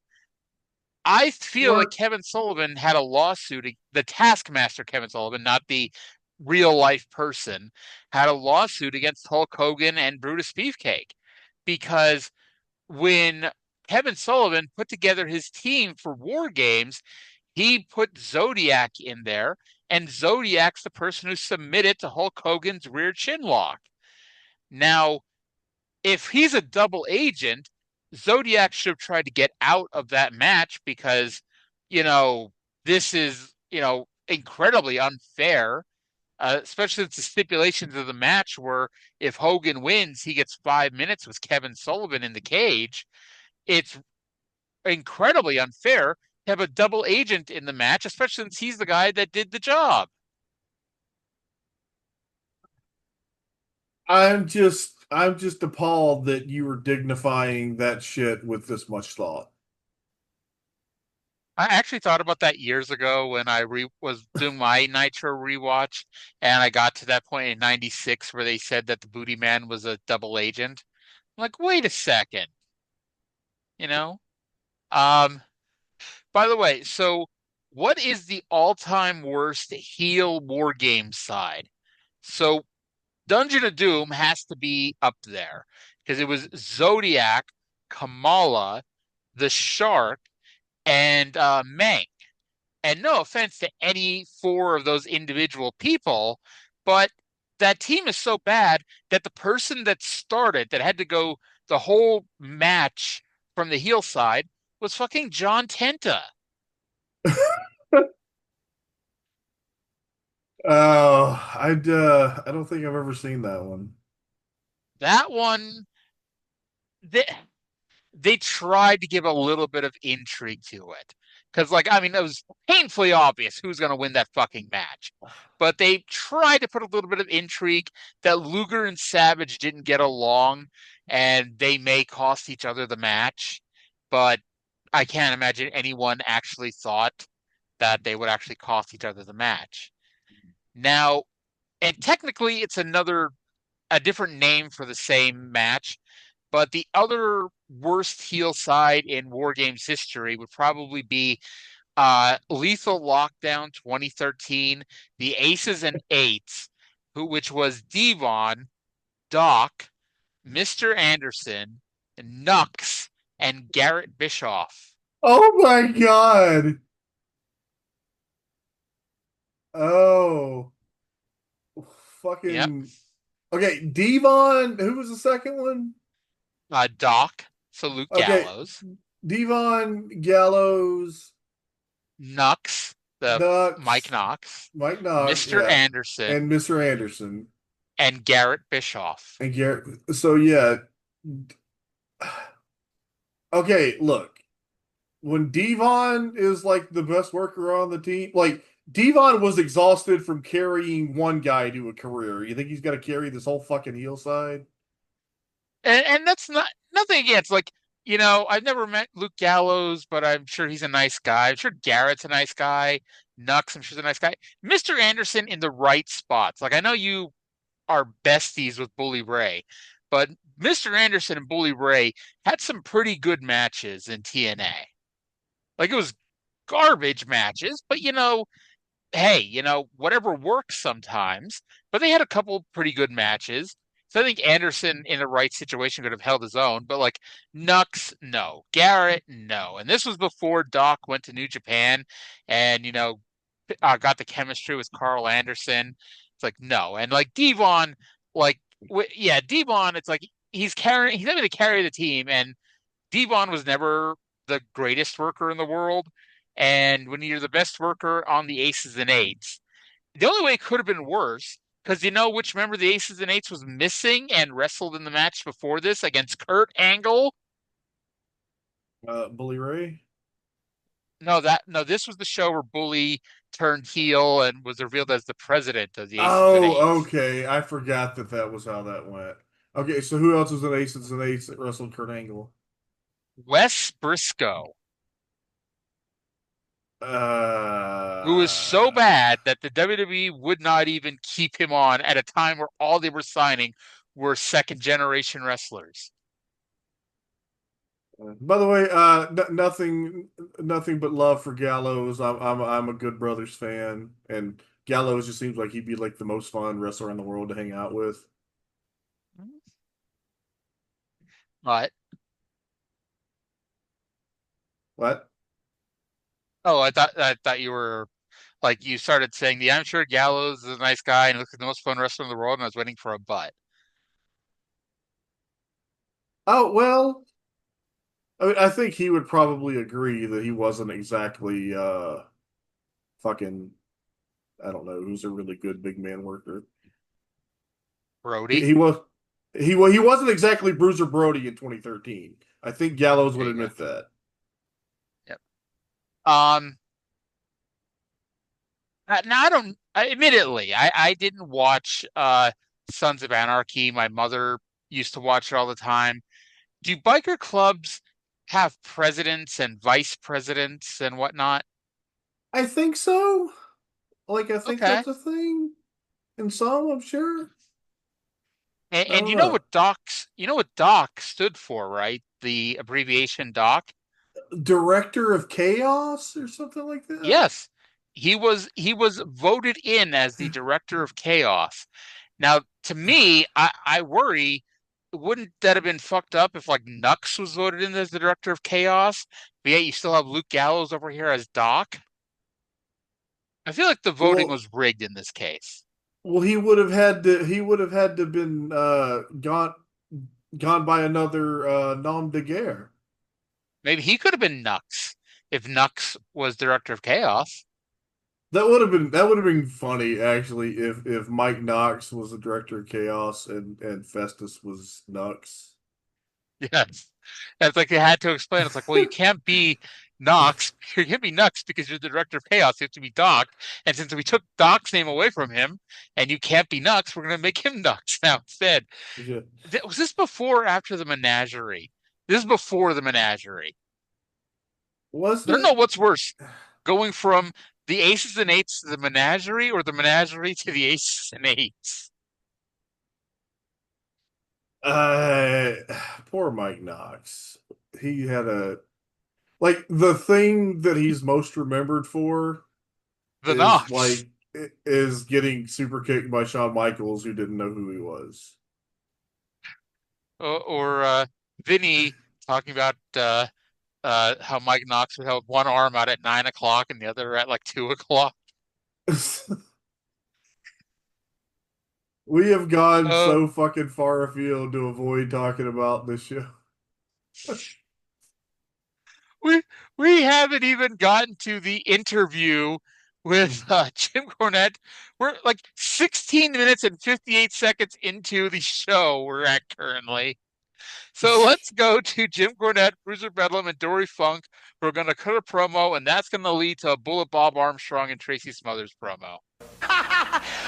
I feel like Kevin Sullivan had a lawsuit, the Taskmaster Kevin Sullivan, not the real life person, had a lawsuit against Hulk Hogan and Brutus Beefcake. Because when Kevin Sullivan put together his team for War Games, he put Zodiac in there, and Zodiac's the person who submitted to Hulk Hogan's rear chin lock. Now, if he's a double agent, Zodiac should have tried to get out of that match because, this is, incredibly unfair, especially since the stipulations of the match were if Hogan wins, he gets 5 minutes with Kevin Sullivan in the cage. It's incredibly unfair to have a double agent in the match, especially since he's the guy that did the job. I'm just appalled that you were dignifying that shit with this much thought. I actually thought about that years ago when I was doing my Nitro rewatch, and I got to that point in '96 where they said that the Booty Man was a double agent. I'm like, wait a second, you know? Um, by the way, so what is the all-time worst heel war game side? So Dungeon of Doom has to be up there because it was Zodiac, Kamala, the Shark, and Mank. And no offense to any four of those individual people, but that team is so bad that the person that started, that had to go the whole match from the heel side, was fucking John Tenta. Oh, I don't think I've ever seen that one. That one, they, they tried to give a little bit of intrigue to it. Because, like, I mean, it was painfully obvious who's going to win that fucking match. But they tried to put a little bit of intrigue that Luger and Savage didn't get along and they may cost each other the match. But I can't imagine anyone actually thought that they would actually cost each other the match. Now, and technically, it's a different name for the same match, but the other worst heel side in War Games history would probably be Lethal Lockdown 2013, the Aces and Eights, which was Devon, Doc, Mr. Anderson, Nux, and Garrett Bischoff. Oh my God. Oh, Yep. fucking. Okay, Devon, who was the second one? Doc, so Luke Okay, Gallows, Devon, Gallows, Nux, the Mike Knox, Knox, Mike Knox, Mr. yeah, Anderson, and Mr. Anderson and Garrett Bischoff. and Garrett. So yeah, okay. Look, when Devon is like the best worker on the team, like Devon was exhausted from carrying one guy to a career. You think he's got to carry this whole fucking heel side? And that's not nothing against, like, I've never met Luke Gallows, but I'm sure he's a nice guy. I'm sure Garrett's a nice guy. Nux, I'm sure he's a nice guy. Mr. Anderson in the right spots. Like, I know you are besties with Bully Ray, but Mr. Anderson and Bully Ray had some pretty good matches in TNA. Like, it was garbage matches, but hey, whatever works sometimes. But they had a couple pretty good matches. So I think Anderson in the right situation could have held his own, but like Nux, no. Garrett, no. And this was before Doc went to New Japan and, got the chemistry with Carl Anderson. It's like, no. And like Devon, like, yeah, Devon, it's like he's having to carry the team. And Devon was never the greatest worker in the world. And when you're the best worker on the Aces and Eights, the only way it could have been worse, because you know which member of the Aces and Eights was missing and wrestled in the match before this against Kurt Angle? Bully Ray. No, this was the show where Bully turned heel and was revealed as the president of the Aces and Oh, Eights. okay. I forgot that that was how that went. Okay, so who else was an Aces and Eights that wrestled Kurt Angle? Wes Briscoe, who was so Uh, bad that the WWE would not even keep him on at a time where all they were signing were second generation wrestlers. by the way, nothing but love for Gallows. I'm a Good Brothers fan, and Gallows just seems like he'd be like the most fun wrestler in the world to hang out with. But What? oh, I thought you were like you started saying the I'm sure Gallows is a nice guy and looks like the most fun wrestler in the world, and I was waiting for a but. Oh well, I mean, I think he would probably agree that he wasn't exactly fucking. I don't know who's a really good big man worker. He, Brody. he was he wasn't exactly Bruiser Brody in 2013. I think Gallows There would you go. admit that. Yep. Um now I don't admittedly, I didn't watch Sons of Anarchy. My mother used to watch it all the time. Do biker clubs have presidents and vice presidents and whatnot? I think so. Like, I think Okay. that's a thing. In some, I'm sure. And you know what DOC stood for, right? The abbreviation DOC? Director of Chaos or something like that? Yes. He was voted in as the director of chaos. Now, to me, I worry, wouldn't that have been fucked up if like Nux was voted in as the director of chaos, but yet you still have Luke Gallows over here as Doc? I feel like the voting was rigged in this case. Well, he would have had to been gone by another nom de guerre. Maybe he could have been Nux if Nux was director of chaos. That would have been funny actually if Mike Knox was the director of Chaos and Festus was Nux. Yes. And it's like they had to explain. It's like, well, you can't be Nox. You can't be Nux because you're the director of chaos. You have to be Doc. And since we took Doc's name away from him and you can't be Nux, we're going to make him Nux now instead. Yeah. Was this before or after the menagerie? This is before the menagerie. I don't know what's worse, going from the Aces and Eights to the menagerie or the menagerie to the Aces and Eights? Poor Mike Knox. He had the thing that he's most remembered for is getting super kicked by Shawn Michaels, who didn't know who he was. Or Vinny talking about how Mike Knox would have one arm out at 9 o'clock and the other at like 2 o'clock. We have gone so fucking far afield to avoid talking about this show. We haven't even gotten to the interview with Jim Cornette. We're like 16 minutes and 58 seconds into the show we're at currently. So let's go to Jim Cornette, Bruiser Bedlam, and Dory Funk. We're going to cut a promo, and that's going to lead to a Bullet Bob Armstrong and Tracy Smothers promo.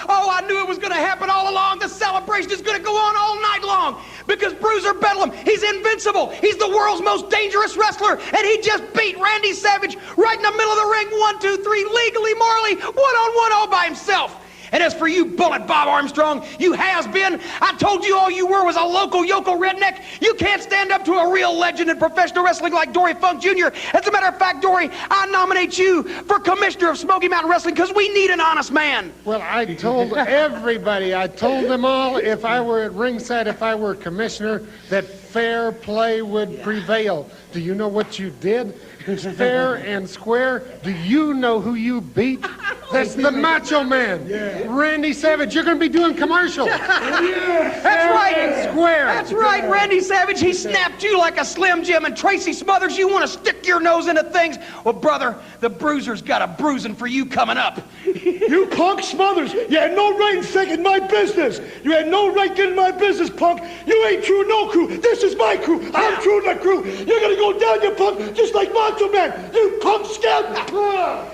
Oh, I knew it was going to happen all along. The celebration is going to go on all night long because Bruiser Bedlam, he's invincible. He's the world's most dangerous wrestler, and he just beat Randy Savage right in the middle of the ring, 1, 2, 3, legally, morally, one-on-one all by himself. And as for you, Bullet Bob Armstrong, you has-been, I told you all you were was a local yokel redneck. You can't stand up to a real legend in professional wrestling like Dory Funk Jr. As a matter of fact, Dory, I nominate you for commissioner of Smoky Mountain Wrestling because we need an honest man. Well, I told everybody, I told them all, if I were at ringside, if I were commissioner, that fair play would prevail. Do you know what you did? It's fair and square. Do you know who you beat? That's the Macho Man, Randy Savage. You're going to be doing commercials. That's right. And square. That's right, Randy Savage. He snapped you like a Slim Jim, and Tracy Smothers, you want to stick your nose into things? Well, brother, the Bruiser's got a bruising for you coming up. You punk Smothers, you had no right in taking my business. You had no right getting my business, punk. You ain't true no crew. This is my crew. I'm true to the crew. You're going to go down, you punk, just like Macho Man. You punk scout.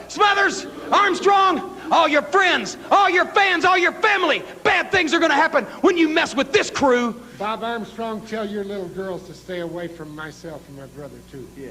Smothers, Armstrong, all your friends, all your fans, all your family. Bad things are going to happen when you mess with this crew. Bob Armstrong, tell your little girls to stay away from myself and my brother, too. Yeah.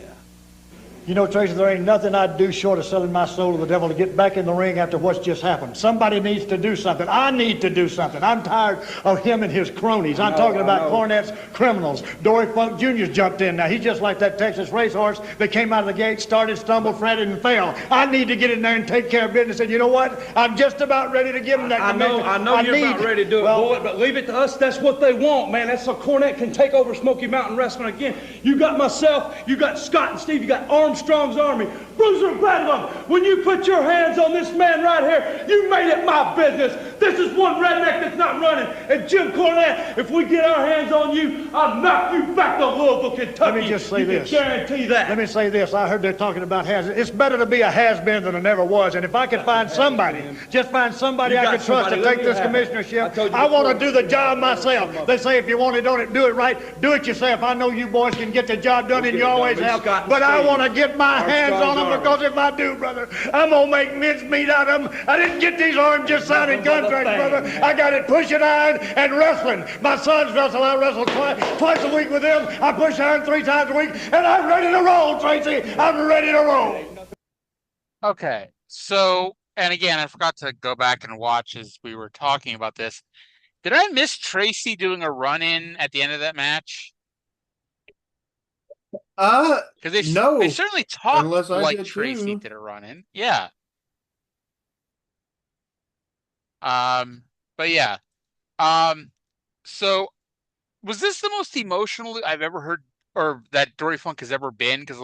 You know, Tracy, there ain't nothing I'd do short of selling my soul to the devil to get back in the ring after what's just happened. Somebody needs to do something. I need to do something. I'm tired of him and his cronies. I'm talking about Cornette's criminals. Dory Funk Jr.'s jumped in now. He's just like that Texas racehorse that came out of the gate, started, stumbled, fretted, and fell. I need to get in there and take care of business. And you know what? I'm just about ready to give him that commission. I know you're about ready to do it, Bullet, but leave it to us. That's what they want, man. That's so Cornette can take over Smoky Mountain Wrestling again. You got myself, you got Scott and Steve, you got Armstrong's Army. Bruiser Bedlam, when you put your hands on this man right here, you made it my business. This is one redneck that's not running. And Jim Cornette, if we get our hands on you, I'll knock you back to Louisville, Kentucky. Let me just say this. Guarantee that. Let me say this. I heard they're talking about has-been. It's better to be a has-been than a never was. And if I could find somebody, just find somebody I could trust to take this commissionership, I want to do the job myself. They say if you want to do it right, do it yourself. I know you boys can get the job done, and you always have. But I want to get my hands on them, because if I do, brother, I'm going to make mincemeat out of them. I didn't get these arms just sounding guns contract, brother. I got it pushing iron and wrestling. My sons wrestle. I wrestle twice a week with them. I push iron 3 times a week, and I'm ready to roll, Tracy. I'm ready to roll. Okay, so, and again, I forgot to go back and watch as we were talking about this. Did I miss Tracy doing a run-in at the end of that match? Because no. they certainly talked like Tracy too. Did a run-in. Yeah. But yeah. So was this the most emotional I've ever heard or that Dory Funk has ever been? Because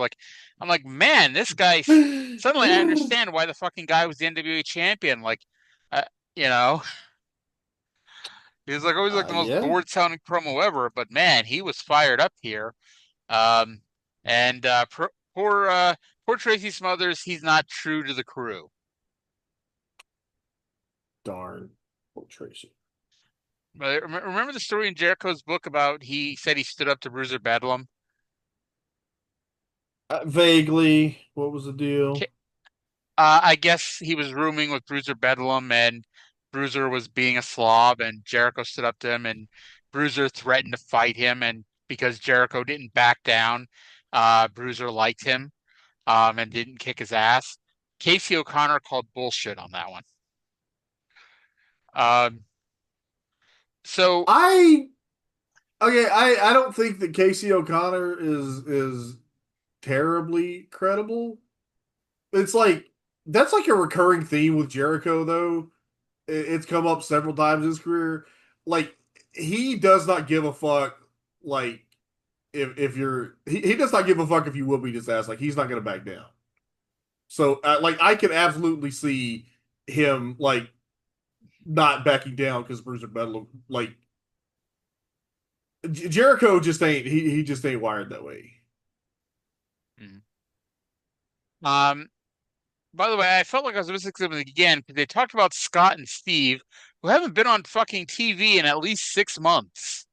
I'm like, man, this guy suddenly I understand why the fucking guy was the NWA champion. Like, you know, he was like always like the most bored sounding promo ever, but man, he was fired up here. And poor Tracy Smothers, he's not true to the crew. Darn, poor Tracy. Remember the story in Jericho's book about he said he stood up to Bruiser Bedlam? Vaguely. What was the deal? I guess he was rooming with Bruiser Bedlam, and Bruiser was being a slob, and Jericho stood up to him, and Bruiser threatened to fight him, and because Jericho didn't back down, Bruiser liked him, and didn't kick his ass. Casey O'Connor called bullshit on that one. So I don't think that Casey O'Connor is terribly credible. It's like that's like a recurring theme with Jericho, though. It's come up several times in his career. Like he does not give a fuck. Like if you're he does not give a fuck if you will beat his ass. Like he's not going to back down. So like I can absolutely see him like not backing down because Bruiser Bedlam, like Jericho just ain't he just ain't wired that way. By the way, I felt like I was missing something again because they talked about Scott and Steve, who haven't been on fucking TV in at least 6 months.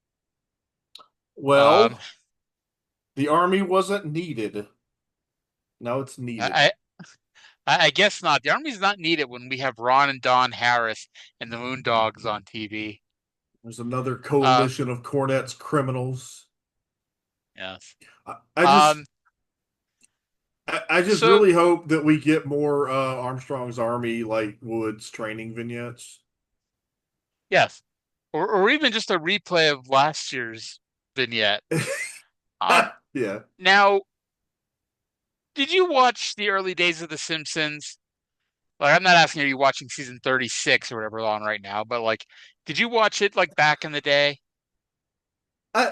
Well, the Army wasn't needed. Now it's needed. I guess not. The Army's not needed when we have Ron and Don Harris and the Moondogs on TV. There's another coalition of Cornette's criminals. Yes. I just really hope that we get more Armstrong's Army like Woods training vignettes. Yes. Or even just a replay of last year's vignette. Yeah. Now, did you watch the early days of The Simpsons? Like, I'm not asking are you watching season 36 or whatever on right now, but like, did you watch it like back in the day?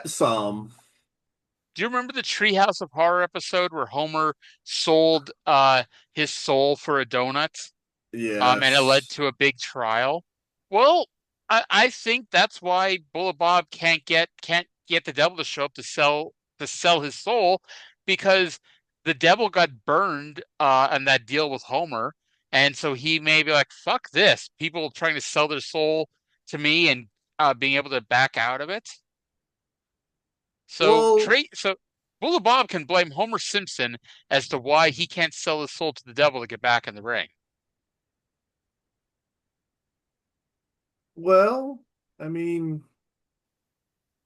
Some. Do you remember the Treehouse of Horror episode where Homer sold his soul for a donut? Yeah. And it led to a big trial. Well, I think that's why Bullet Bob can't get the devil to show up to sell his soul, because the devil got burned on that deal with Homer, and so he may be like, fuck this. People trying to sell their soul to me and being able to back out of it. So Bullet Bob can blame Homer Simpson as to why he can't sell his soul to the devil to get back in the ring. Well, I mean,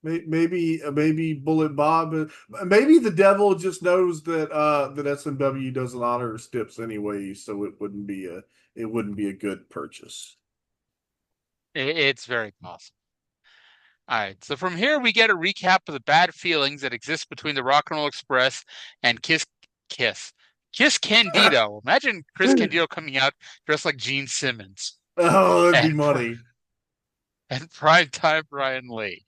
maybe Bullet Bob, maybe the devil just knows that that SMW doesn't honor Stips anyway, so it wouldn't be a good purchase. It's very possible. All right, so from here we get a recap of the bad feelings that exist between the Rock and Roll Express and Kiss Candido. Imagine Chris Candido coming out dressed like Gene Simmons. Oh, that'd be money. And Primetime Brian Lee.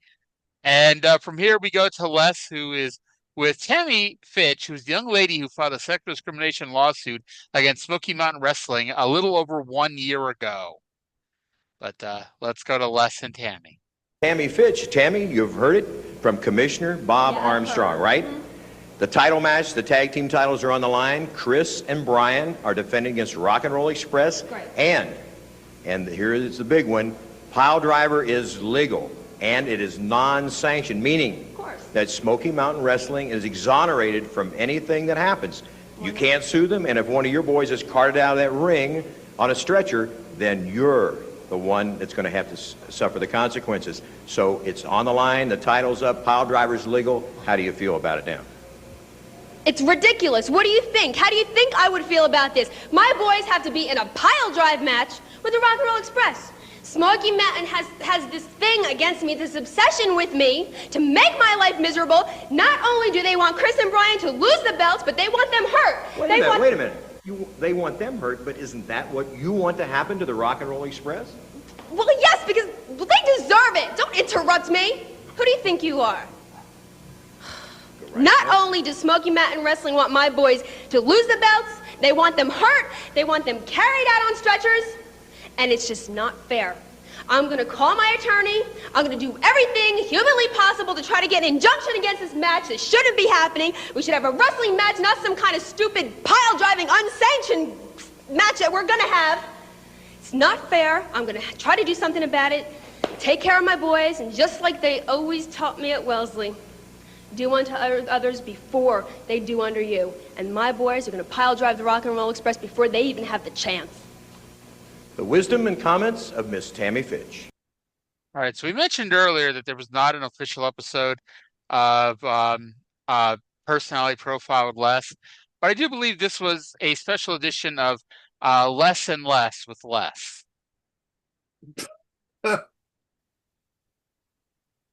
And from here we go to Les, who is with Tammy Fitch, who's the young lady who filed a sexual discrimination lawsuit against Smoky Mountain Wrestling a little over 1 year ago. But let's go to Les and Tammy. Tammy Fitch. Tammy, you've heard it from Commissioner Bob Armstrong, right? The title match, the tag team titles are on the line. Chris and Brian are defending against Rock and Roll Express. Great. And here is the big one, Pile Driver is legal and it is non-sanctioned, meaning that Smoky Mountain Wrestling is exonerated from anything that happens. You can't sue them, and if one of your boys is carted out of that ring on a stretcher, then you're the one that's going to have to suffer the consequences. So it's on the line, the title's up, pile driver's legal. How do you feel about it now? It's ridiculous. What do you think? How do you think I would feel about this? My boys have to be in a pile drive match with the Rock and Roll Express. Smoky Mountain has this thing against me, this obsession with me, to make my life miserable. Not only do they want Chris and Brian to lose the belts, but they want them hurt. Wait a minute. They want them hurt, but isn't that what you want to happen to the Rock and Roll Express? Well, yes, because they deserve it. Don't interrupt me. Who do you think you are? Not only does Smoky Mountain Wrestling want my boys to lose the belts, they want them hurt, they want them carried out on stretchers, and it's just not fair. I'm going to call my attorney. I'm going to do everything humanly possible to try to get an injunction against this match that shouldn't be happening. We should have a wrestling match, not some kind of stupid pile-driving, unsanctioned match that we're going to have. It's not fair. I'm going to try to do something about it, take care of my boys, and just like they always taught me at Wellesley, do unto others before they do unto you. And my boys are going to pile drive the Rock and Roll Express before they even have the chance. The wisdom and comments of Miss Tammy Fitch. All right, so we mentioned earlier that there was not an official episode of Personality Profile with Les, but I do believe this was a special edition of Less and Less with Les.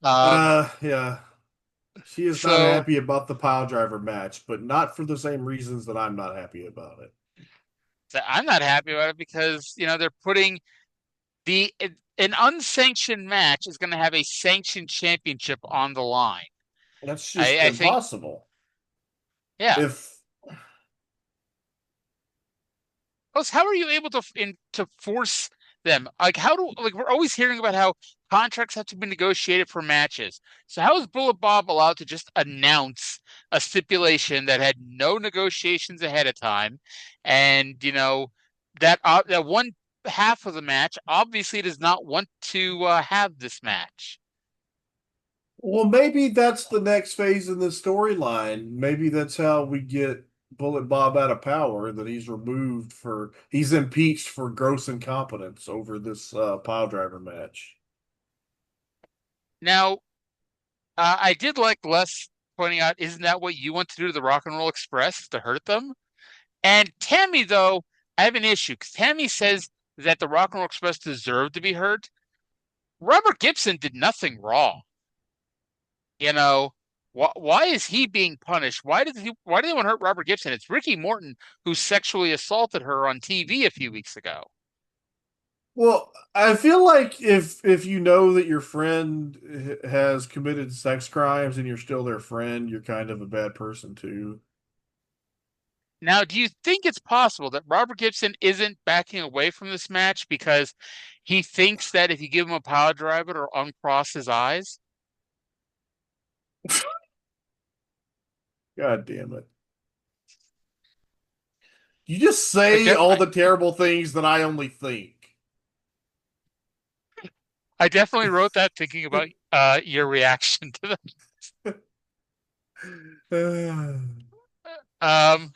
Yeah. She is not happy about the pile driver match, but not for the same reasons that I'm not happy about it. I'm not happy about it because, they're putting an unsanctioned match is going to have a sanctioned championship on the line. That's just impossible. Yeah. Plus, how are you able to force them? We're always hearing about how contracts have to be negotiated for matches. So how is Bullet Bob allowed to just announce a stipulation that had no negotiations ahead of time? And, that one half of the match obviously does not want to have this match. Well, maybe that's the next phase in the storyline. Maybe that's how we get Bullet Bob out of power, that he's impeached for gross incompetence over this pile driver match. Now, I did like Les pointing out, isn't that what you want to do to the Rock and Roll Express, is to hurt them? And Tammy, though, I have an issue, because Tammy says that the Rock and Roll Express deserved to be hurt. Robert Gibson did nothing wrong. Why is he being punished? Why do they want to hurt Robert Gibson? It's Ricky Morton who sexually assaulted her on TV a few weeks ago. Well, I feel like if you know that your friend has committed sex crimes and you're still their friend, you're kind of a bad person too. Now, do you think it's possible that Robert Gibson isn't backing away from this match because he thinks that if you give him a power driver, it'll uncross his eyes? God damn it. You just say all the terrible things that I only think. I definitely wrote that thinking about your reaction to that.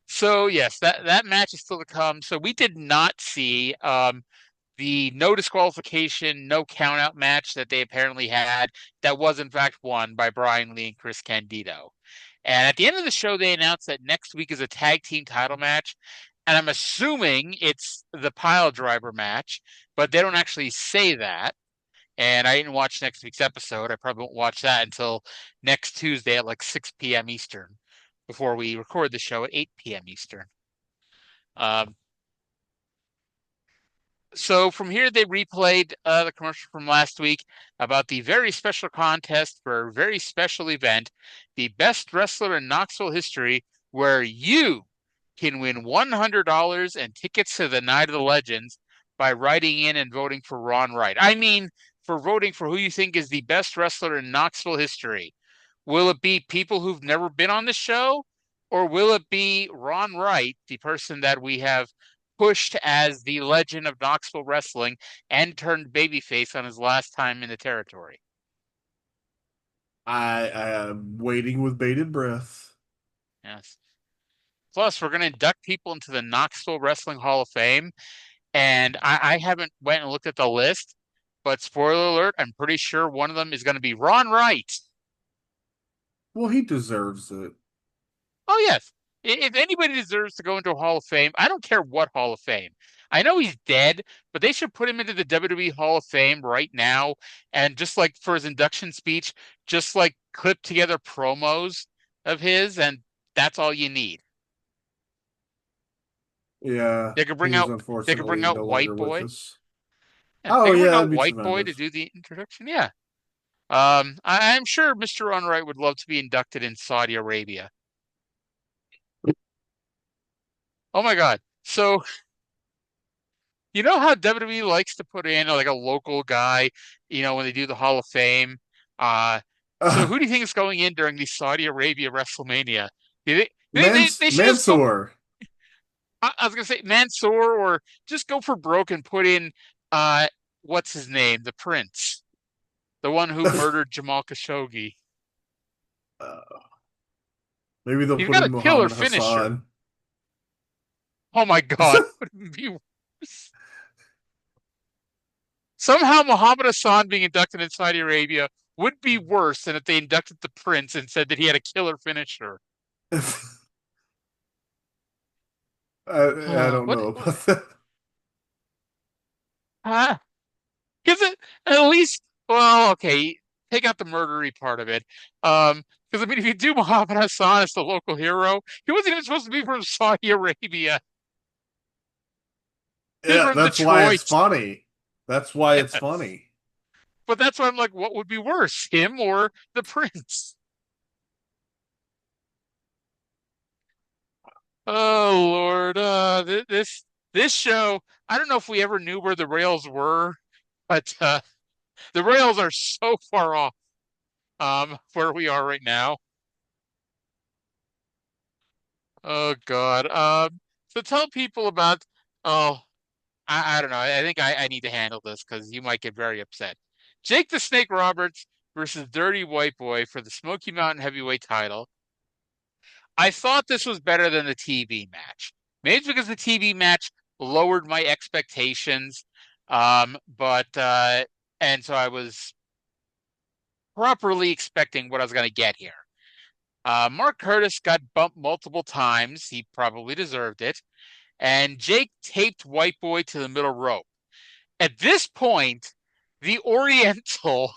So yes, that match is still to come. So we did not see the no disqualification, no count out match that they apparently had. That was in fact won by Brian Lee and Chris Candido. And at the end of the show, they announced that next week is a tag team title match. And I'm assuming it's the pile driver match, but they don't actually say that. And I didn't watch next week's episode. I probably won't watch that until next Tuesday at like 6 p.m. Eastern before we record the show at 8 p.m. Eastern. So from here, they replayed the commercial from last week about the very special contest for a very special event, the best wrestler in Knoxville history, where you can win $100 and tickets to the Night of the Legends by writing in and voting for Ron Wright. I mean, for voting for who you think is the best wrestler in Knoxville history. Will it be people who've never been on the show? Or will it be Ron Wright, the person that we have pushed as the legend of Knoxville wrestling and turned babyface on his last time in the territory? I am waiting with bated breath. Yes. Plus, we're going to induct people into the Knoxville Wrestling Hall of Fame. And I haven't went and looked at the list, but spoiler alert, I'm pretty sure one of them is going to be Ron Wright. Well, he deserves it. Oh, yes. If anybody deserves to go into a Hall of Fame, I don't care what Hall of Fame. I know he's dead, but they should put him into the WWE Hall of Fame right now. And just like for his induction speech, just like clip together promos of his, and that's all you need. Yeah, They could bring he's out they could unfortunately bring out no longer White with Boy. us. Yeah, Oh they could yeah, bring that'd out be White Boy to tremendous. do the introduction. Yeah. I'm sure Mr. Ron Wright would love to be inducted in Saudi Arabia. Oh my God. So you know how WWE likes to put in like a local guy, when they do the Hall of Fame? Uh, so who do you think is going in during the Saudi Arabia WrestleMania? Do they should just go. Mansoor. I was gonna say Mansoor, or just go for broke and put in uh, what's his name, the Prince, the one who murdered Jamal Khashoggi. Uh, Maybe they'll He's put got a in killer Muhammad finisher. Hassan. Oh my God, would it be worse? Somehow Muhammad Hassan being inducted in Saudi Arabia would be worse than if they inducted the Prince and said that he had a killer finisher. I don't What? know about that. Because at least, well, okay, take out the murdery part of it. Because I mean, if you do Muhammad Hassan as the local hero, he wasn't even supposed to be from Saudi Arabia. He's Yeah, from that's why it's Detroit. funny. That's why it's Yes. funny. But that's why I'm like, what would be worse, him or the Prince? Oh Lord, this show. I don't know if we ever knew where the rails were, but the rails are so far off where we are right now. Oh God. So tell people about. Oh, I don't know. I think I need to handle this because you might get very upset. Jake the Snake Roberts versus Dirty White Boy for the Smoky Mountain Heavyweight title. I thought this was better than the TV match. Maybe it's because the TV match lowered my expectations. But and so I was properly expecting what I was going to get here. Mark Curtis got bumped multiple times. He probably deserved it. And Jake taped White Boy to the middle rope. At this point, the Oriental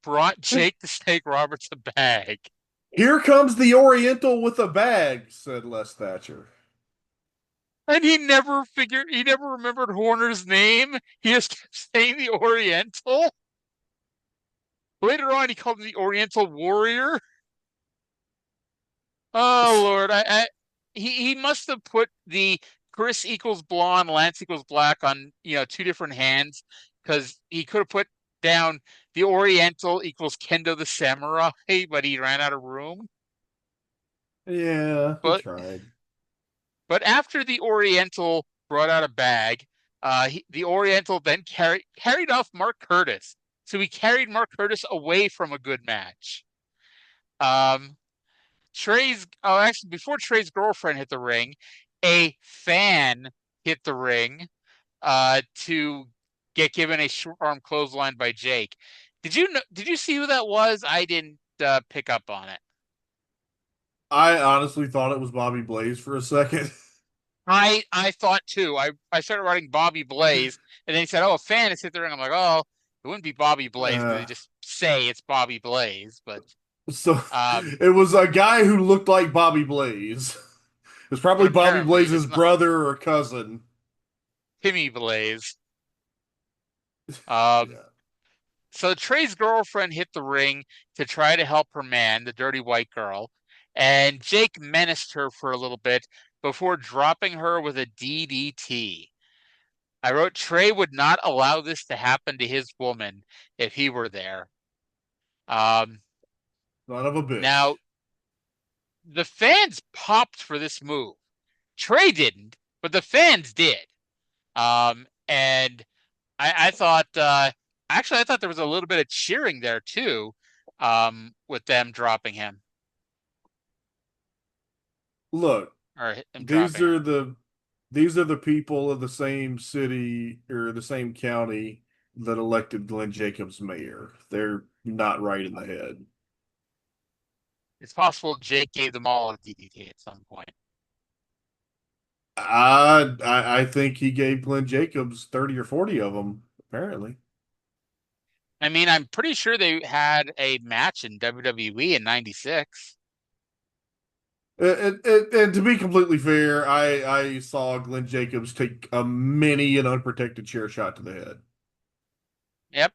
brought Jake the Snake Roberts a bag. Here comes the Oriental with a bag, said Les Thatcher. And he never remembered Horner's name. He just kept saying the Oriental. Later on, he called him the Oriental Warrior. Oh Lord, he must have put the Chris equals blonde, Lance equals black on two different hands because he could have put down the Oriental equals Kendo the Samurai, but he ran out of room. Yeah, he But tried. but after the Oriental brought out a bag, the Oriental then carried off Mark Curtis. So he carried Mark Curtis away from a good match. Um, actually, before Trey's girlfriend hit the ring, a fan hit the ring to get given a short arm clothesline by Jake. Did you see who that was? I didn't pick up on it. I honestly thought it was Bobby Blaze for a second. I thought too. I started writing Bobby Blaze, and then he said, "Oh, a fan has hit the ring." I'm like, "Oh, it wouldn't be Bobby Blaze because they Uh, just say it's Bobby Blaze." But so um, it was a guy who looked like Bobby Blaze. It's but probably Bobby apparently Blaze's it's not brother or cousin. Timmy Blaze. Um, Yeah. so Trey's girlfriend hit the ring to try to help her man, the dirty white girl, and Jake menaced her for a little bit before dropping her with a DDT. I wrote Trey would not allow this to happen to his woman if he were there. Um, Son of a Now bitch. the fans popped for this move. Trey didn't, but the fans did. And I thought, actually, I thought there was a little bit of cheering there too, with them dropping him Look, or him these dropping her. are the These are the people of the same city or the same county that elected Glenn Jacobs mayor. They're not right in the head. It's possible Jake gave them all a DDT at some point. I think he gave Glenn Jacobs 30 or 40 of them, apparently. I mean, I'm pretty sure they had a match in WWE in '96. And to be completely fair, I saw Glenn Jacobs take a mini and unprotected chair shot to the head. Yep.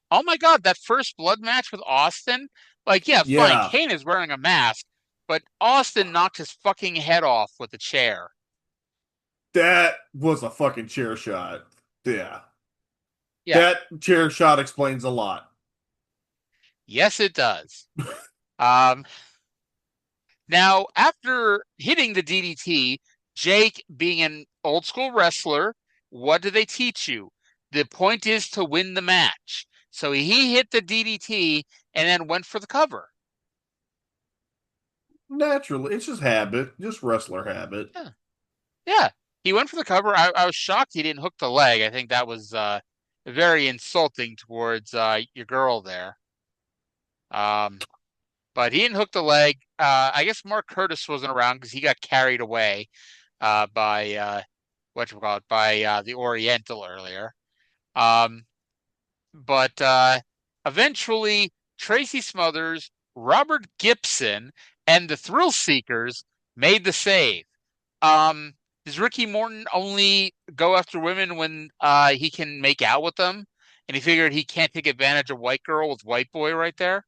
Oh my God, that first blood match with Austin? Like, yeah, fine, Yeah. Kane is wearing a mask, but Austin knocked his fucking head off with a chair. That was a fucking chair shot. Yeah. Yeah. That chair shot explains a lot. Yes, it does. Now, after hitting the DDT, Jake, being an old school wrestler, what do they teach you? The point is to win the match. So he hit the DDT and then went for the cover. Naturally, it's just habit, just wrestler habit. Yeah. Yeah. He went for the cover. I was shocked he didn't hook the leg. I think that was very insulting towards your girl there. But he didn't hook the leg. I guess Mark Curtis wasn't around because he got carried away by the Oriental earlier. But eventually Tracy Smothers, Robert Gibson, and the Thrill Seekers made the save. Does Ricky Morton only go after women when he can make out with them? And he figured he can't take advantage of white girl with white boy right there?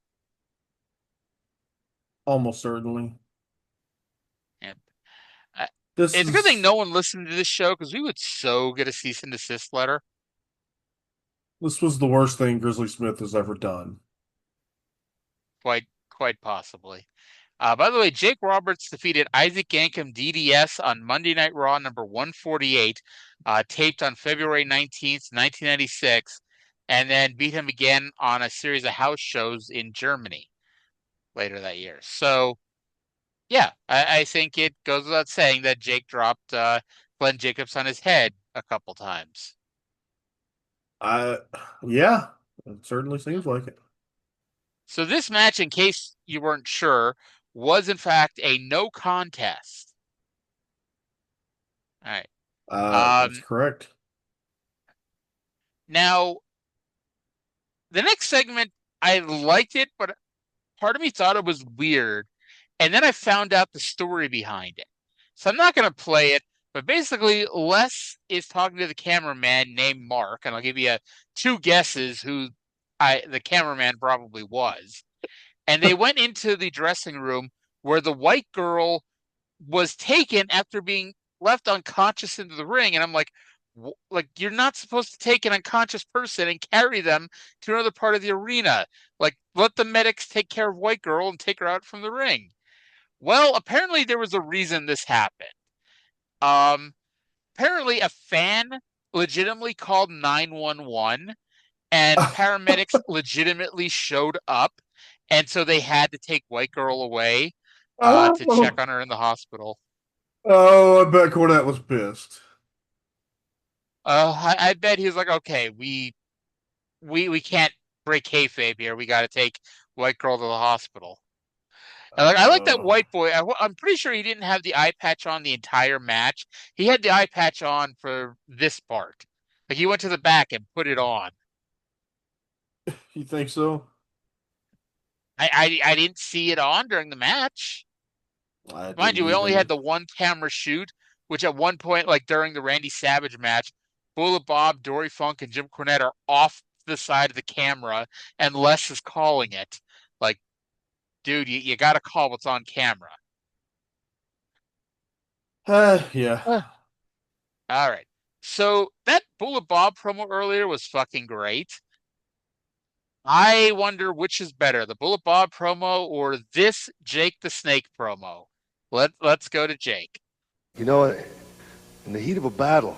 Almost certainly. Yeah. It's a good thing no one listened to this show because we would so get a cease and desist letter. This was the worst thing Grizzly Smith has ever done. Quite possibly. By the way, Jake Roberts defeated Isaac Yankem DDS on Monday Night Raw number 148, taped on February 19th, 1996, and then beat him again on a series of house shows in Germany later that year. So, yeah, I think it goes without saying that Jake dropped Glenn Jacobs on his head a couple times. Yeah, it certainly seems like it. So this match, in case you weren't sure, was in fact a no contest. All right. That's correct. Now, the next segment, I liked it, but part of me thought it was weird. And then I found out the story behind it. So I'm not going to play it, but basically Les is talking to the cameraman named Mark, and I'll give you two guesses who the cameraman probably was. And they went into the dressing room where the white girl was taken after being left unconscious into the ring. And I'm like, you're not supposed to take an unconscious person and carry them to another part of the arena. Like, let the medics take care of white girl and take her out from the ring. Well, apparently there was a reason this happened. Apparently a fan legitimately called 911 and paramedics legitimately showed up. And so they had to take white girl away to check on her in the hospital. Oh, I bet Cornette was pissed. I bet he was like, okay, we can't break kayfabe here. We got to take white girl to the hospital. And I like that white boy. I'm pretty sure he didn't have the eye patch on the entire match. He had the eye patch on for this part. Like he went to the back and put it on. You think so? I didn't see it on during the match. Mind you, we only had the one camera shoot, which at one point, like during the Randy Savage match, Bullet Bob, Dory Funk, and Jim Cornette are off the side of the camera, and Les is calling it. Like, dude, you got to call what's on camera. Yeah. All right. So that Bullet Bob promo earlier was fucking great. I wonder which is better, the Bullet Bob promo or this Jake the Snake promo. Let's go to Jake. You know, in the heat of a battle,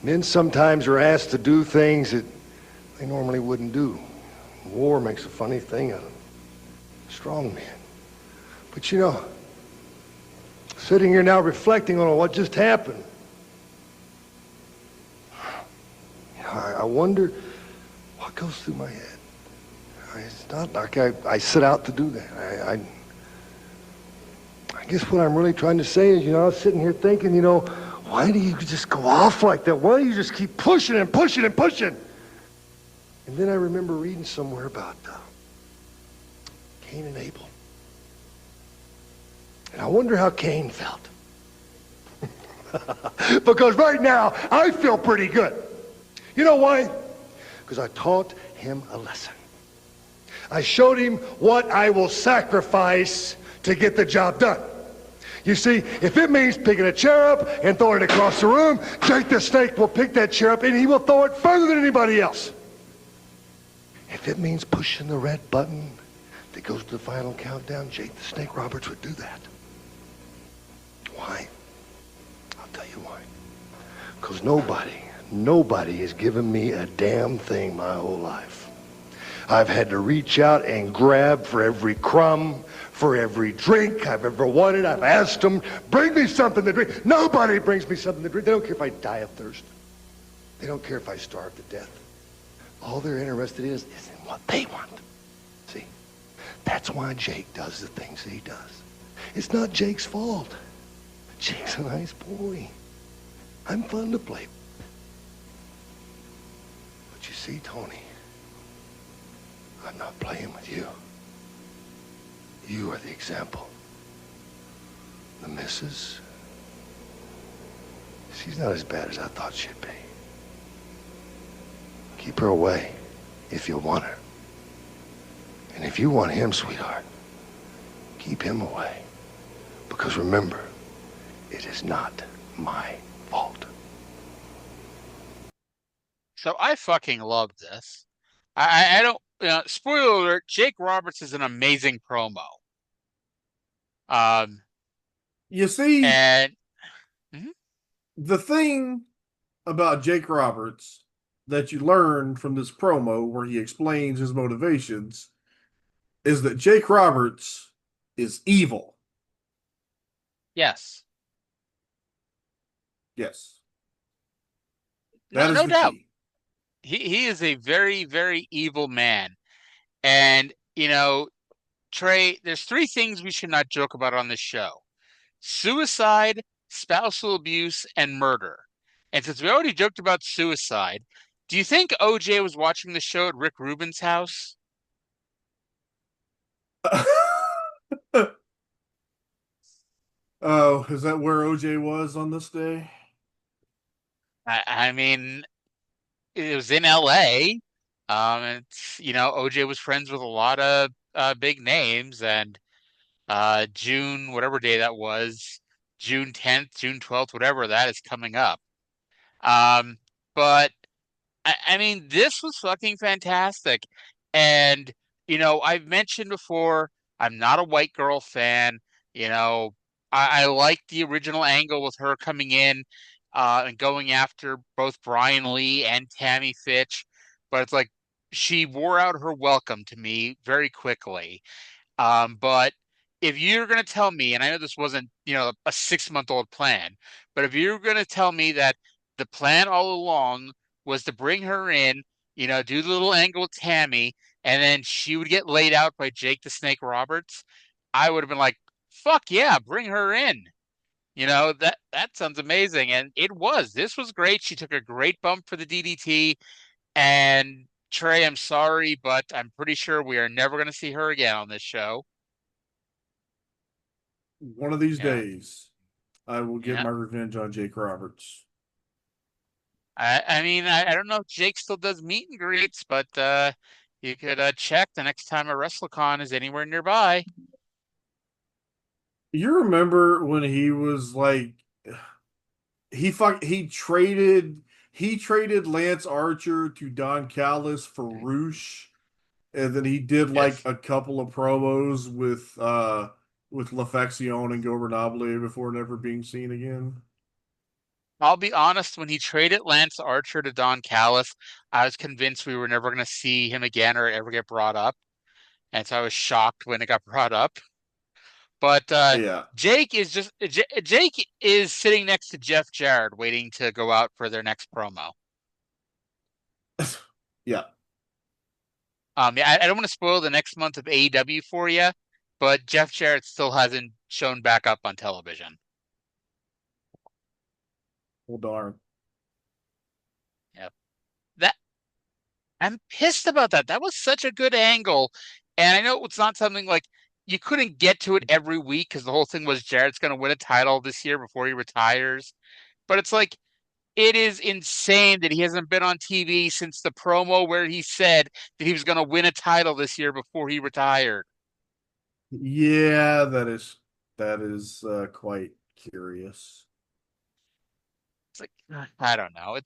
men sometimes are asked to do things that they normally wouldn't do. War makes a funny thing out of strong men. But you know, Sitting here now reflecting on what just happened. I wonder what goes through my head. It's not like I set out to do that. I guess what I'm really trying to say is, I was sitting here thinking, why do you just go off like that? Why do you just keep pushing and pushing and pushing? And then I remember reading somewhere about Cain and Abel. And I wonder how Cain felt. Because right now, I feel pretty good. You know why? Because I taught him a lesson. I showed him what I will sacrifice to get the job done. You see, if it means picking a chair up and throwing it across the room, Jake the Snake will pick that chair up and he will throw it further than anybody else. If it means pushing the red button that goes to the final countdown, Jake the Snake Roberts would do that. Why? I'll tell you why. Because nobody has given me a damn thing my whole life. I've had to reach out and grab for every crumb, for every drink I've ever wanted. I've asked them, bring me something to drink. Nobody brings me something to drink. They don't care if I die of thirst. They don't care if I starve to death. All they're interested in is in what they want. See, that's why Jake does the things that he does. It's not Jake's fault. Jake's a nice boy. I'm fun to play. But you see, Tony, I'm not playing with you. You are the example. The missus, she's not as bad as I thought she'd be. Keep her away if you want her. And if you want him, sweetheart, keep him away. Because remember, it is not my fault. So I fucking love this. I don't, spoiler alert, Jake Roberts is an amazing promo. You see, and the thing about Jake Roberts that you learn from this promo where he explains his motivations is that Jake Roberts is evil. Yes. Yes. No doubt. He is a very, very evil man. And, Trae, there's three things we should not joke about on this show: suicide, spousal abuse, and murder. And since we already joked about suicide, do you think OJ was watching the show at Rick Rubin's house? Oh, is that where OJ was on this day? I mean, it was in LA. OJ was friends with a lot of big names, and June, whatever day that was, June 10th, June 12th, whatever that is coming up. But I mean, this was fucking fantastic. And, I've mentioned before, I'm not a white girl fan. I like the original angle with her coming in and going after both Brian Lee and Tammy Fitch. But it's like she wore out her welcome to me very quickly. But if you're going to tell me, and I know this wasn't, a 6-month-old plan, but if you're going to tell me that the plan all along was to bring her in, do the little angle with Tammy, and then she would get laid out by Jake the Snake Roberts, I would have been like, fuck yeah, bring her in. That sounds amazing. And it was. This was great. She took a great bump for the DDT. And Trae, I'm sorry, but I'm pretty sure we are never going to see her again on this show. One of these days, I will get my revenge on Jake Roberts. I mean, I don't know if Jake still does meet and greets, but you could check the next time a WrestleCon is anywhere nearby. You remember when he was like, he traded Lance Archer to Don Callis for Roosh, and then he did like a couple of promos with LaFaction and Gobernable before never being seen again. I'll be honest, when he traded Lance Archer to Don Callis, I was convinced we were never going to see him again or ever get brought up. And so I was shocked when it got brought up. But Yeah. Jake is sitting next to Jeff Jarrett, waiting to go out for their next promo. Yeah. Yeah, I don't want to spoil the next month of AEW for you, but Jeff Jarrett still hasn't shown back up on television. Well, darn. Yep. I'm pissed about that. That was such a good angle. And I know it's not something like you couldn't get to it every week because the whole thing was Jarrett's going to win a title this year before he retires. But it's like, it is insane that he hasn't been on TV since the promo where he said that he was going to win a title this year before he retired. Yeah, that is quite curious. It's like, I don't know.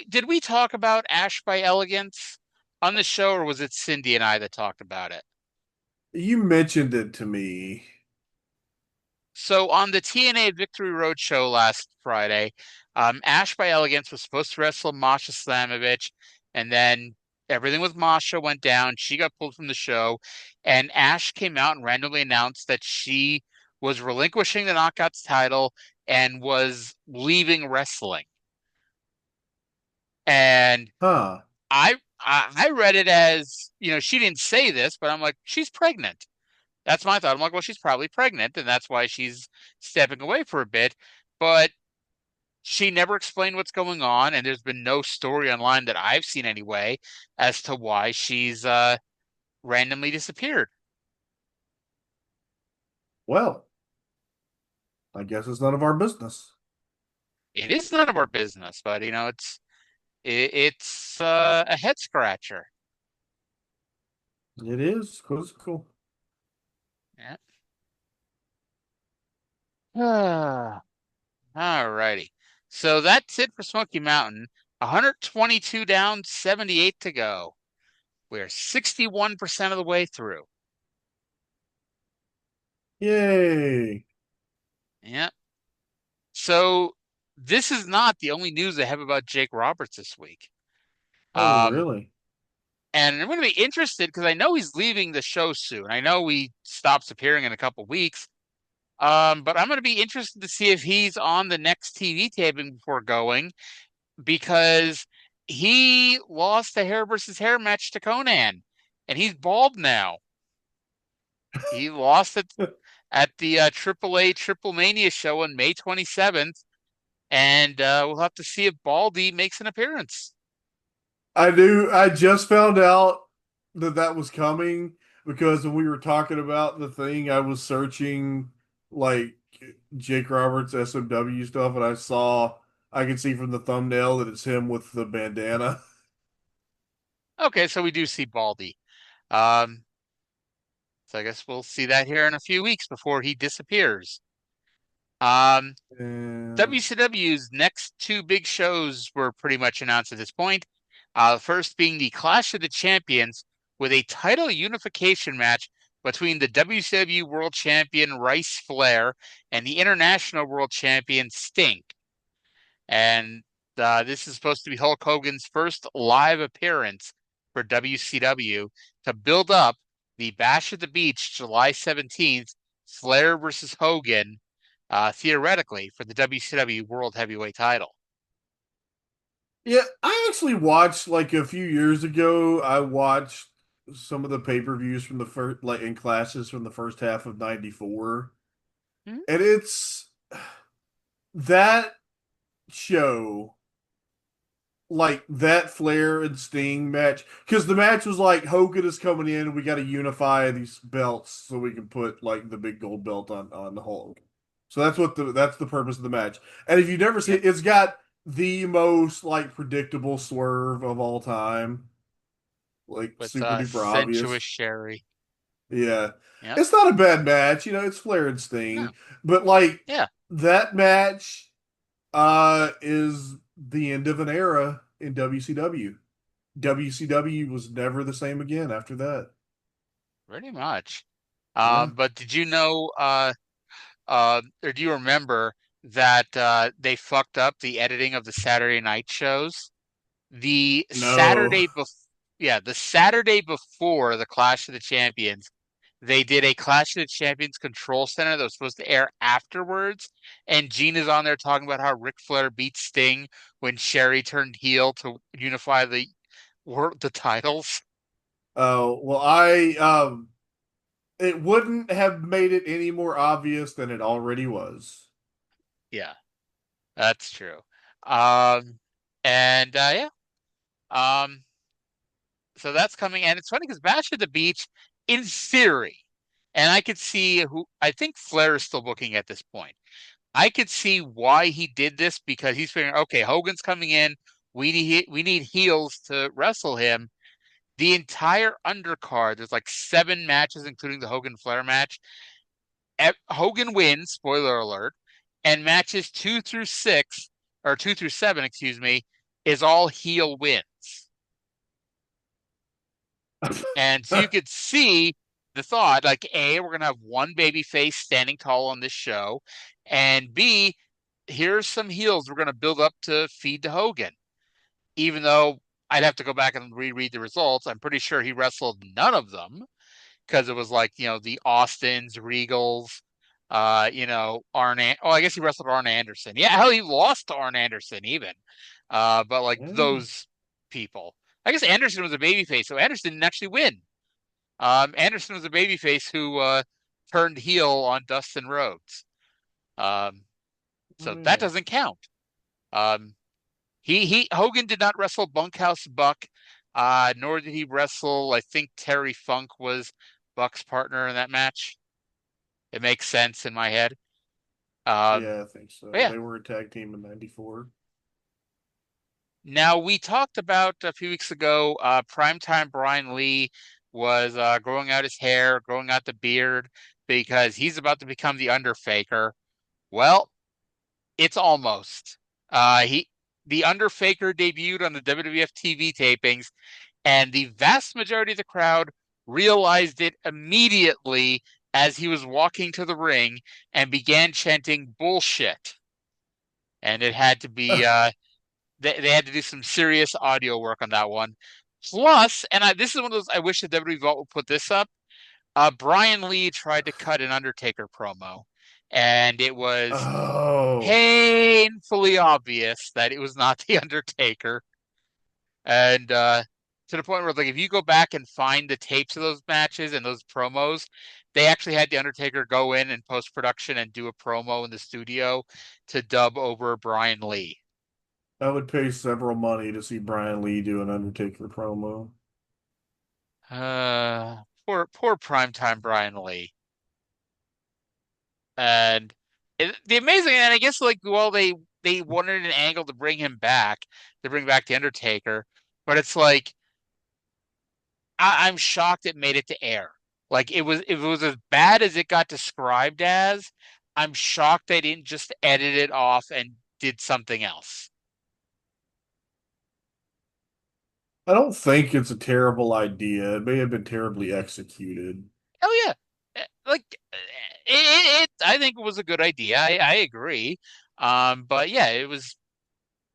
Did we talk about Ash by Elegance on the show, or was it Cindy and I that talked about it? You mentioned it to me. So on the TNA Victory Road show last Friday, Ash by Elegance was supposed to wrestle Masha Slamovich, and then everything with Masha went down. She got pulled from the show, and Ash came out and randomly announced that she was relinquishing the Knockouts title and was leaving wrestling. And I read it as, she didn't say this, but I'm like, she's pregnant. That's my thought. I'm like, well, she's probably pregnant, and that's why she's stepping away for a bit. But she never explained what's going on, and there's been no story online that I've seen anyway as to why she's randomly disappeared. Well, I guess it's none of our business. It is none of our business, but it's a head scratcher. It is. Cool. Yeah. All righty. So that's it for Smoky Mountain. 122 down, 78 to go. We're 61% of the way through. Yay. Yep. So this is not the only news I have about Jake Roberts this week. Oh, really? And I'm going to be interested because I know he's leaving the show soon. I know he stops appearing in a couple weeks. But I'm going to be interested to see if he's on the next TV taping before going, because he lost the hair versus hair match to Conan, and he's bald now. He lost it at the AAA Triple Mania show on May 27th, and we'll have to see if Baldy makes an appearance. I just found out that was coming because when we were talking about the thing, I was searching like Jake Roberts SMW stuff, and I could see from the thumbnail that it's him with the bandana. Okay, so we do see Baldy. So I guess we'll see that here in a few weeks before he disappears. WCW's next two big shows were pretty much announced at this point. First being the Clash of the Champions with a title unification match between the WCW World Champion Rice Flair and the International World Champion Sting. And this is supposed to be Hulk Hogan's first live appearance for WCW to build up the Bash at the Beach, July 17th, Flair versus Hogan, theoretically, for the WCW World Heavyweight title. Yeah, I actually watched, like, a few years ago, I watched some of the pay-per-views from the first, like, in classes from the first half of 94. And it's that show, like, that Flair and Sting match, because the match was like, Hogan is coming in, and we got to unify these belts so we can put, like, the big gold belt on the Hulk. So that's the purpose of the match. And if you've never seen it, it's got the most, like, predictable swerve of all time. Like, with super duper obvious. Sensuous Sherry. Yeah. Yep. It's not a bad match, it's Flair and Sting. No. But, like, that match is the end of an era in WCW. WCW was never the same again after that. Pretty much. But did you know, or do you remember that they fucked up the editing of the Saturday night shows? The Saturday before the Clash of the Champions, they did a Clash of the Champions Control Center that was supposed to air afterwards, and Gene is on there talking about how Ric Flair beat Sting when Sherry turned heel to unify the titles. Oh, well, it wouldn't have made it any more obvious than it already was. Yeah, that's true. Yeah. Um, so that's coming, and it's funny because Bash at the Beach, in theory, and I could see I think Flair is still booking at this point. I could see why he did this because he's figuring, okay, Hogan's coming in. We need heels to wrestle him. The entire undercard, there's like 7 matches, including the Hogan Flair match. Hogan wins, spoiler alert, and matches 2 through 6, or 2 through 7, excuse me, is all heel wins. And so you could see the thought, like, A, we're going to have one baby face standing tall on this show, and B, here's some heels we're going to build up to feed to Hogan. Even though I'd have to go back and reread the results, I'm pretty sure he wrestled none of them because it was like, the Austins, Regals, Arn. Oh, I guess he wrestled Arn Anderson. Yeah, hell, he lost to Arn Anderson even. But like those people. I guess Anderson was a babyface, so Anderson didn't actually win. Anderson was a babyface who turned heel on Dustin Rhodes. So that doesn't count. Hogan did not wrestle Bunkhouse Buck, nor did he wrestle. I think Terry Funk was Buck's partner in that match. It makes sense in my head. Yeah, I think so. Yeah. They were a tag team in '94. Now, we talked about a few weeks ago, primetime Brian Lee was growing out his hair, growing out the beard, because he's about to become the Underfaker. Well, it's almost. The Underfaker debuted on the WWF TV tapings, and the vast majority of the crowd realized it immediately as he was walking to the ring and began chanting bullshit. And it had to be they had to do some serious audio work on that one. Plus, and this is one of those, I wish the WWE Vault would put this up. Brian Lee tried to cut an Undertaker promo, and it was painfully obvious that it was not the Undertaker. And to the point where, like, if you go back and find the tapes of those matches and those promos, they actually had the Undertaker go in post-production and do a promo in the studio to dub over Brian Lee. I would pay several money to see Brian Lee do an Undertaker promo. Poor primetime Brian Lee. And the amazing, and I guess like, well, they wanted an angle to bring him back, to bring back the Undertaker, but it's like I'm shocked it made it to air. Like if it was as bad as it got described as, I'm shocked they didn't just edit it off and did something else. I don't think it's a terrible idea. It may have been terribly executed. Oh yeah, like I think it was a good idea. I agree. But yeah, it was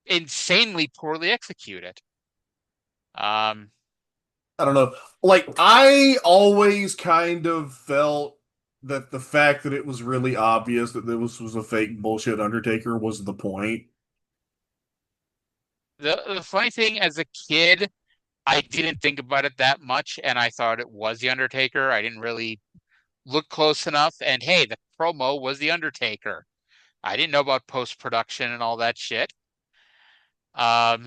insanely poorly executed. I don't know. Like, I always kind of felt that the fact that it was really obvious that this was a fake bullshit Undertaker was the point. The funny thing, as a kid, I didn't think about it that much, and I thought it was the Undertaker. I didn't really look close enough, and hey, the promo was the Undertaker. I didn't know about post-production and all that shit. But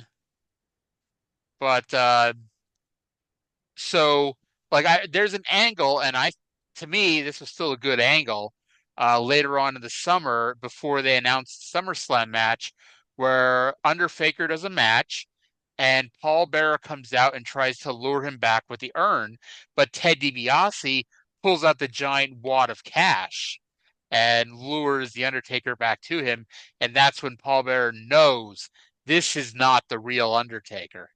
so like there's an angle, and to me, this was still a good angle. Later on in the summer, before they announced the SummerSlam match, where Undertaker does a match, and Paul Bearer comes out and tries to lure him back with the urn, but Ted DiBiase pulls out the giant wad of cash and lures the Undertaker back to him, and that's when Paul Bearer knows this is not the real Undertaker.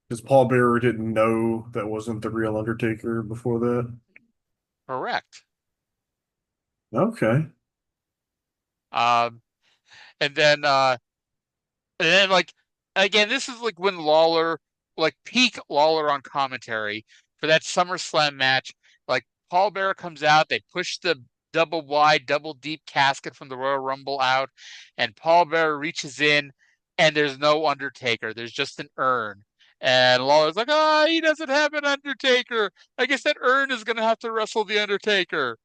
Because Paul Bearer didn't know that wasn't the real Undertaker before that. Correct. Okay. And then like again, this is like when Lawler, like peak Lawler on commentary, for that SummerSlam match. Like Paul Bearer comes out, they push the double wide, double deep casket from the Royal Rumble out, and Paul Bearer reaches in, and there's no Undertaker. There's just an urn. And Lawler's like, oh, he doesn't have an Undertaker. I guess that urn is going to have to wrestle the Undertaker.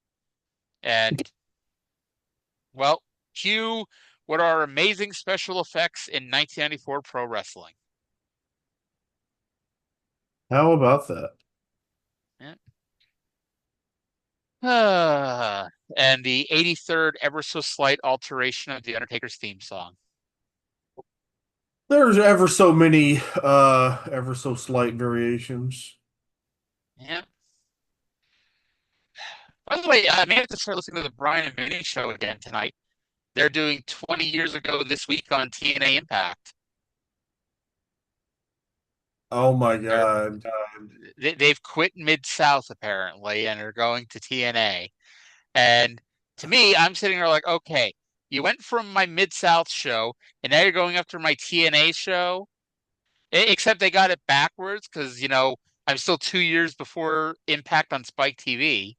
And, well, cue what are amazing special effects in 1994 pro wrestling. How about that? Yeah. And the 83rd ever so slight alteration of the Undertaker's theme song. There's ever so many, ever so slight variations. Yeah. By the way, I may have to start listening to the Brian and Vinny show again tonight. They're doing 20 years ago this week on TNA Impact. Oh my God. They've quit Mid-South apparently and are going to TNA. And to me, I'm sitting there like, okay, you went from my Mid-South show and now you're going after my TNA show. Except they got it backwards because, you know, I'm still 2 years before Impact on Spike TV.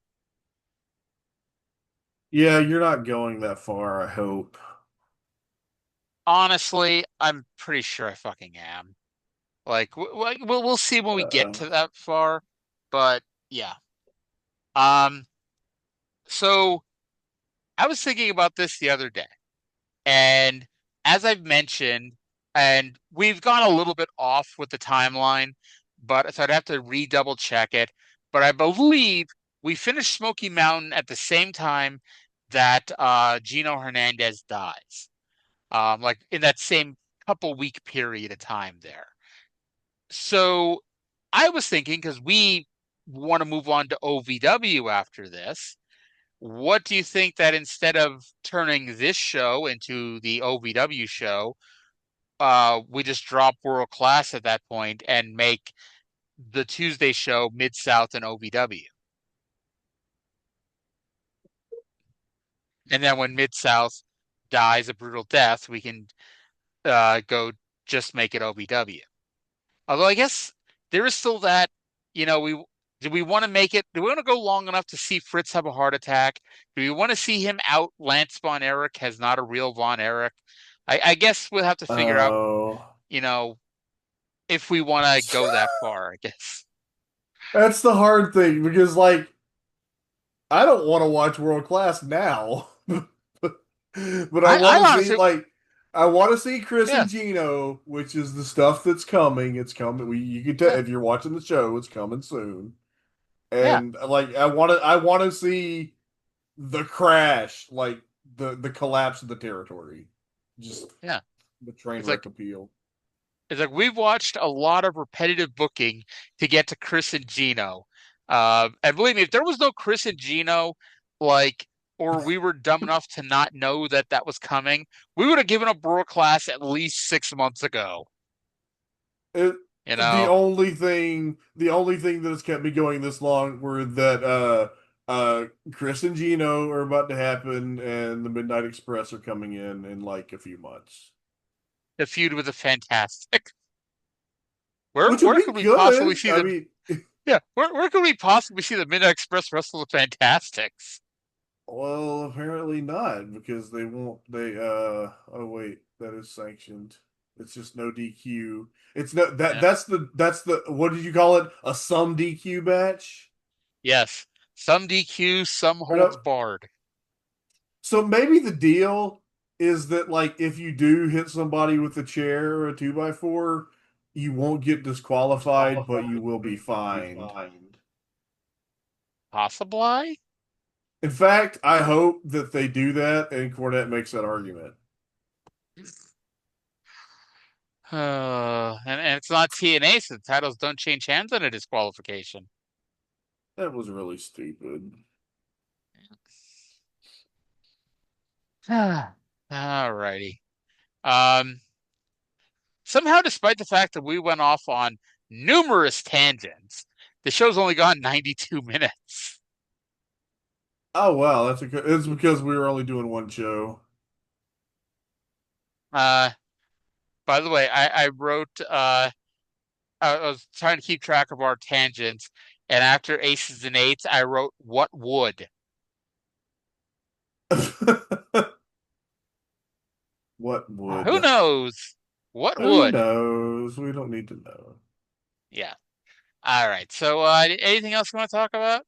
Yeah, you're not going that far, I hope. Honestly, I'm pretty sure I fucking am. Like, we'll see when we get to that far, but yeah. So I was thinking about this the other day, and as I've mentioned, and we've gone a little bit off with the timeline, but so I'd have to redouble check it. But I believe we finished Smoky Mountain at the same time that Gino Hernandez dies. Like in that same couple week period of time there. So I was thinking, because we want to move on to OVW after this, what do you think that instead of turning this show into the OVW show, we just drop World Class at that point and make the Tuesday show Mid-South and OVW? And then when Mid-South dies a brutal death, we can go just make it OVW. Although I guess there is still that, you know, do we want to make it? Do we want to go long enough to see Fritz have a heart attack? Do we want to see him out Lance Von Erich as not a real Von Erich? I guess we'll have to figure out, you know, if we want to go that far, I guess. That's the hard thing because, like, I don't want to watch World Class now, but I want to see, like, I want to see Chris and Gino, which is the stuff that's coming. It's coming. You can tell if you're watching the show, it's coming soon. And like, I want to see the crash, like the collapse of the territory. Just the train wreck appeal. It's like we've watched a lot of repetitive booking to get to Chris and Gino. And believe me, if there was no Chris and Gino, like, or we were dumb enough to not know that that was coming, we would have given up World Class at least 6 months ago. The only thing that has kept me going this long were that Chris and Gino are about to happen, and the Midnight Express are coming in like a few months. The feud with the Fantastic. Where could we possibly see them? Where could we possibly see the Midnight Express wrestle the Fantastics? Well, apparently not, because they won't. Oh wait, that is sanctioned. It's just no DQ. It's no that's the what did you call it? A some DQ match? Yes, some DQ, some holds barred. So maybe the deal is that, like, if you do hit somebody with a chair or a 2x4, you won't get disqualified, but you will be fined. Possibly. In fact, I hope that they do that and Cornette makes that argument. And it's not TNA, so the titles don't change hands on a disqualification. That was really stupid. Alrighty. Somehow, despite the fact that we went off on numerous tangents, the show's only gone 92 minutes. Oh wow, it's because we were only doing one show. By the way, I wrote I was trying to keep track of our tangents, And after aces and eights, I wrote what would. What would? Who knows? What Who would? knows? We don't need to know. Yeah. All right. So, anything else you want to talk about?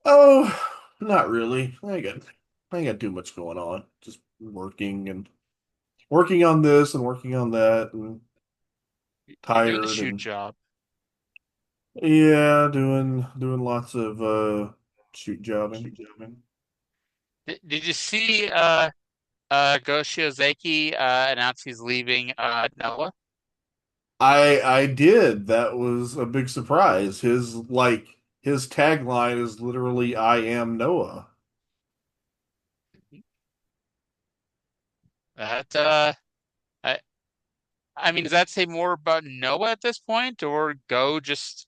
Oh, not really. I ain't got too much going on. Just working on this and working on that and You're doing the tired shoot and job. yeah, doing lots of shoot jobbing. Did you see Go Shiozaki announce he's leaving Noah? I did. That was a big surprise. His tagline is literally "I am Noah." That I I mean, does that say more about Noah at this point, or Go just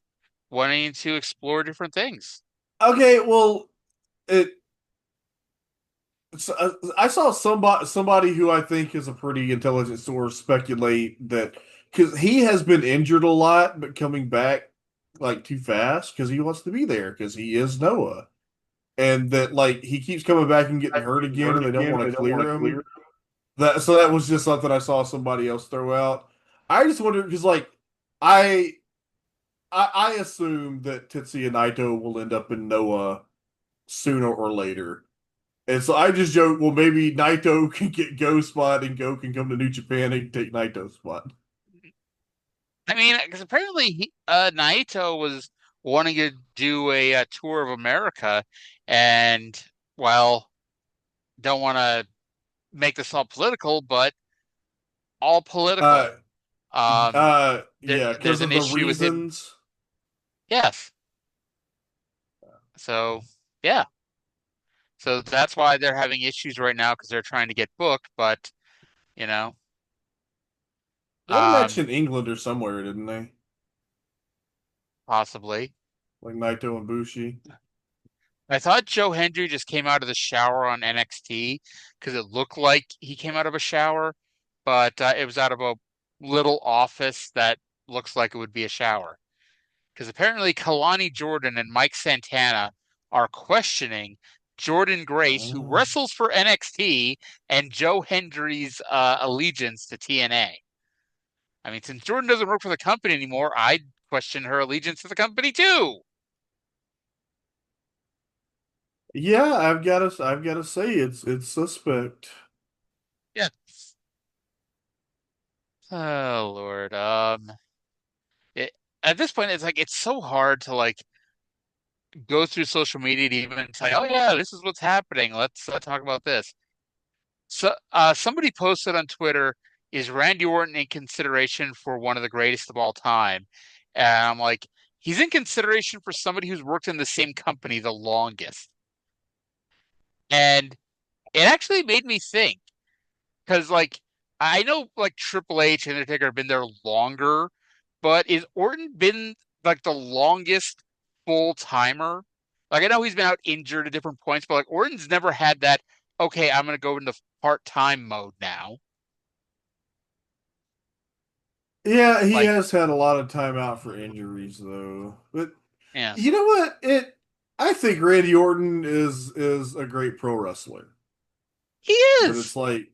wanting to explore different things? Okay, well, it I saw somebody who I think is a pretty intelligent source speculate that because he has been injured a lot, but coming back like too fast because he wants to be there because he is Noah, and that like he keeps coming back and getting hurt again, and they don't want to clear him. That was just something I saw somebody else throw out. I just wonder because like I I assume that Tetsuya Naito will end up in Noah sooner or later. And so I just joke, well, maybe Naito can get Go spot and Go can come to New Japan and take Naito's spot. I mean, because apparently Naito was wanting to do a tour of America, and well, don't want to make this all political, but all Uh, political. yeah, because There's an of the issue with him. reasons. Yes. So yeah. So that's why they're having issues right now because they're trying to get booked, but you know, They had a match um, in England or somewhere, didn't they? possibly. Like Naito and Bushi. I thought Joe Hendry just came out of the shower on NXT because it looked like he came out of a shower, but it was out of a little office that looks like it would be a shower. Because apparently Kalani Jordan and Mike Santana are questioning Jordan Grace, who Oh. wrestles for NXT, and Joe Hendry's allegiance to TNA. I mean, since Jordan doesn't work for the company anymore, I'd question her allegiance to the company too. Yeah, I've gotta say it's suspect. Yeah. Oh Lord. It, at this point, it's like it's so hard to like go through social media to even say, "Oh yeah, this is what's happening. Let's talk about this." So, somebody posted on Twitter, "Is Randy Orton in consideration for one of the greatest of all time?" And I'm like, he's in consideration for somebody who's worked in the same company the longest. And it actually made me think because, like, I know like Triple H and Undertaker have been there longer, but is Orton been like the longest full timer? Like, I know he's been out injured at different points, but like Orton's never had that. Okay, I'm gonna go into part-time mode now. Yeah, he Like, has had a lot of time out for injuries though. But yeah, you know what? I think Randy Orton is a great pro wrestler. he But is, it's like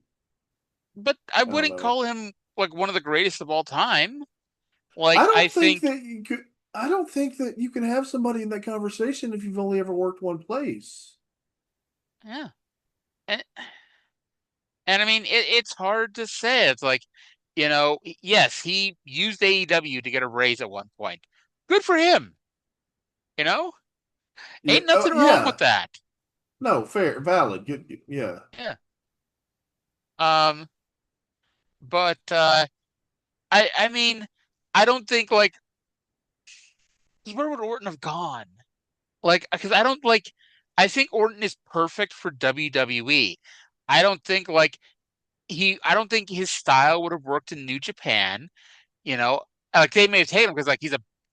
but I I don't wouldn't know. call him like one of the greatest of all time. Like, I think, I don't think that you can have somebody in that conversation if you've only ever worked one place. yeah, and I mean, it's hard to say. It's like, yes, he used AEW to get a raise at one point. Good for him. You know, Yeah, ain't oh, nothing wrong with yeah. that. No, fair, valid. Good, yeah. Yeah. Um, but I mean, I don't think like 'cause where would Orton have gone? Like, because I don't like. I think Orton is perfect for WWE. I don't think like I don't think his style would have worked in New Japan. You know, like they may have taken him because like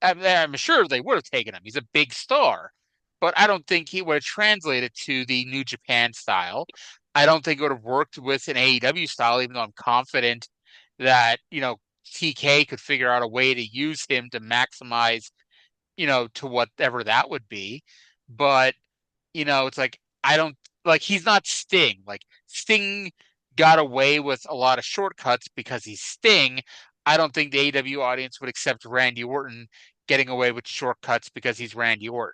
I'm sure they would have taken him. He's a big star, but I don't think he would have translated to the New Japan style. I don't think it would have worked with an AEW style, even though I'm confident that TK could figure out a way to use him to maximize to whatever that would be. But, it's like, I don't like, he's not Sting. Like, Sting got away with a lot of shortcuts because he's Sting. I don't think the AEW audience would accept Randy Orton getting away with shortcuts because he's Randy Orton.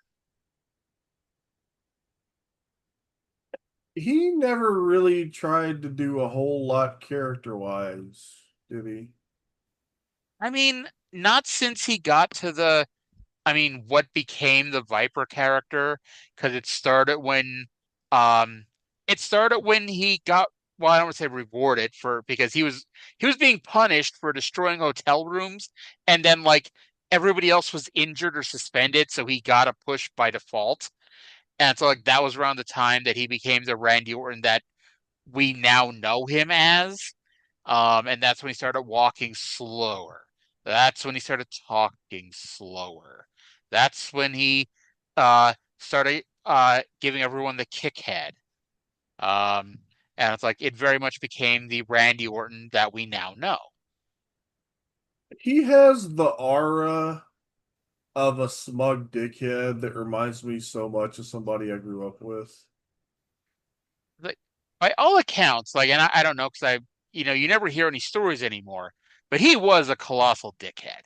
He never really tried to do a whole lot character-wise, did he? I mean, not since he got to what became the Viper character, because it started when he got, well, I don't want to say rewarded because he was being punished for destroying hotel rooms, and then like everybody else was injured or suspended, so he got a push by default. And so like that was around the time that he became the Randy Orton that we now know him as. And that's when he started walking slower. That's when he started talking slower. That's when he started giving everyone the kick head. And it's like it very much became the Randy Orton that we now know. He has the aura of a smug dickhead that reminds me so much of somebody I grew up with. Like, by all accounts, like, and I don't know because you never hear any stories anymore, but he was a colossal dickhead,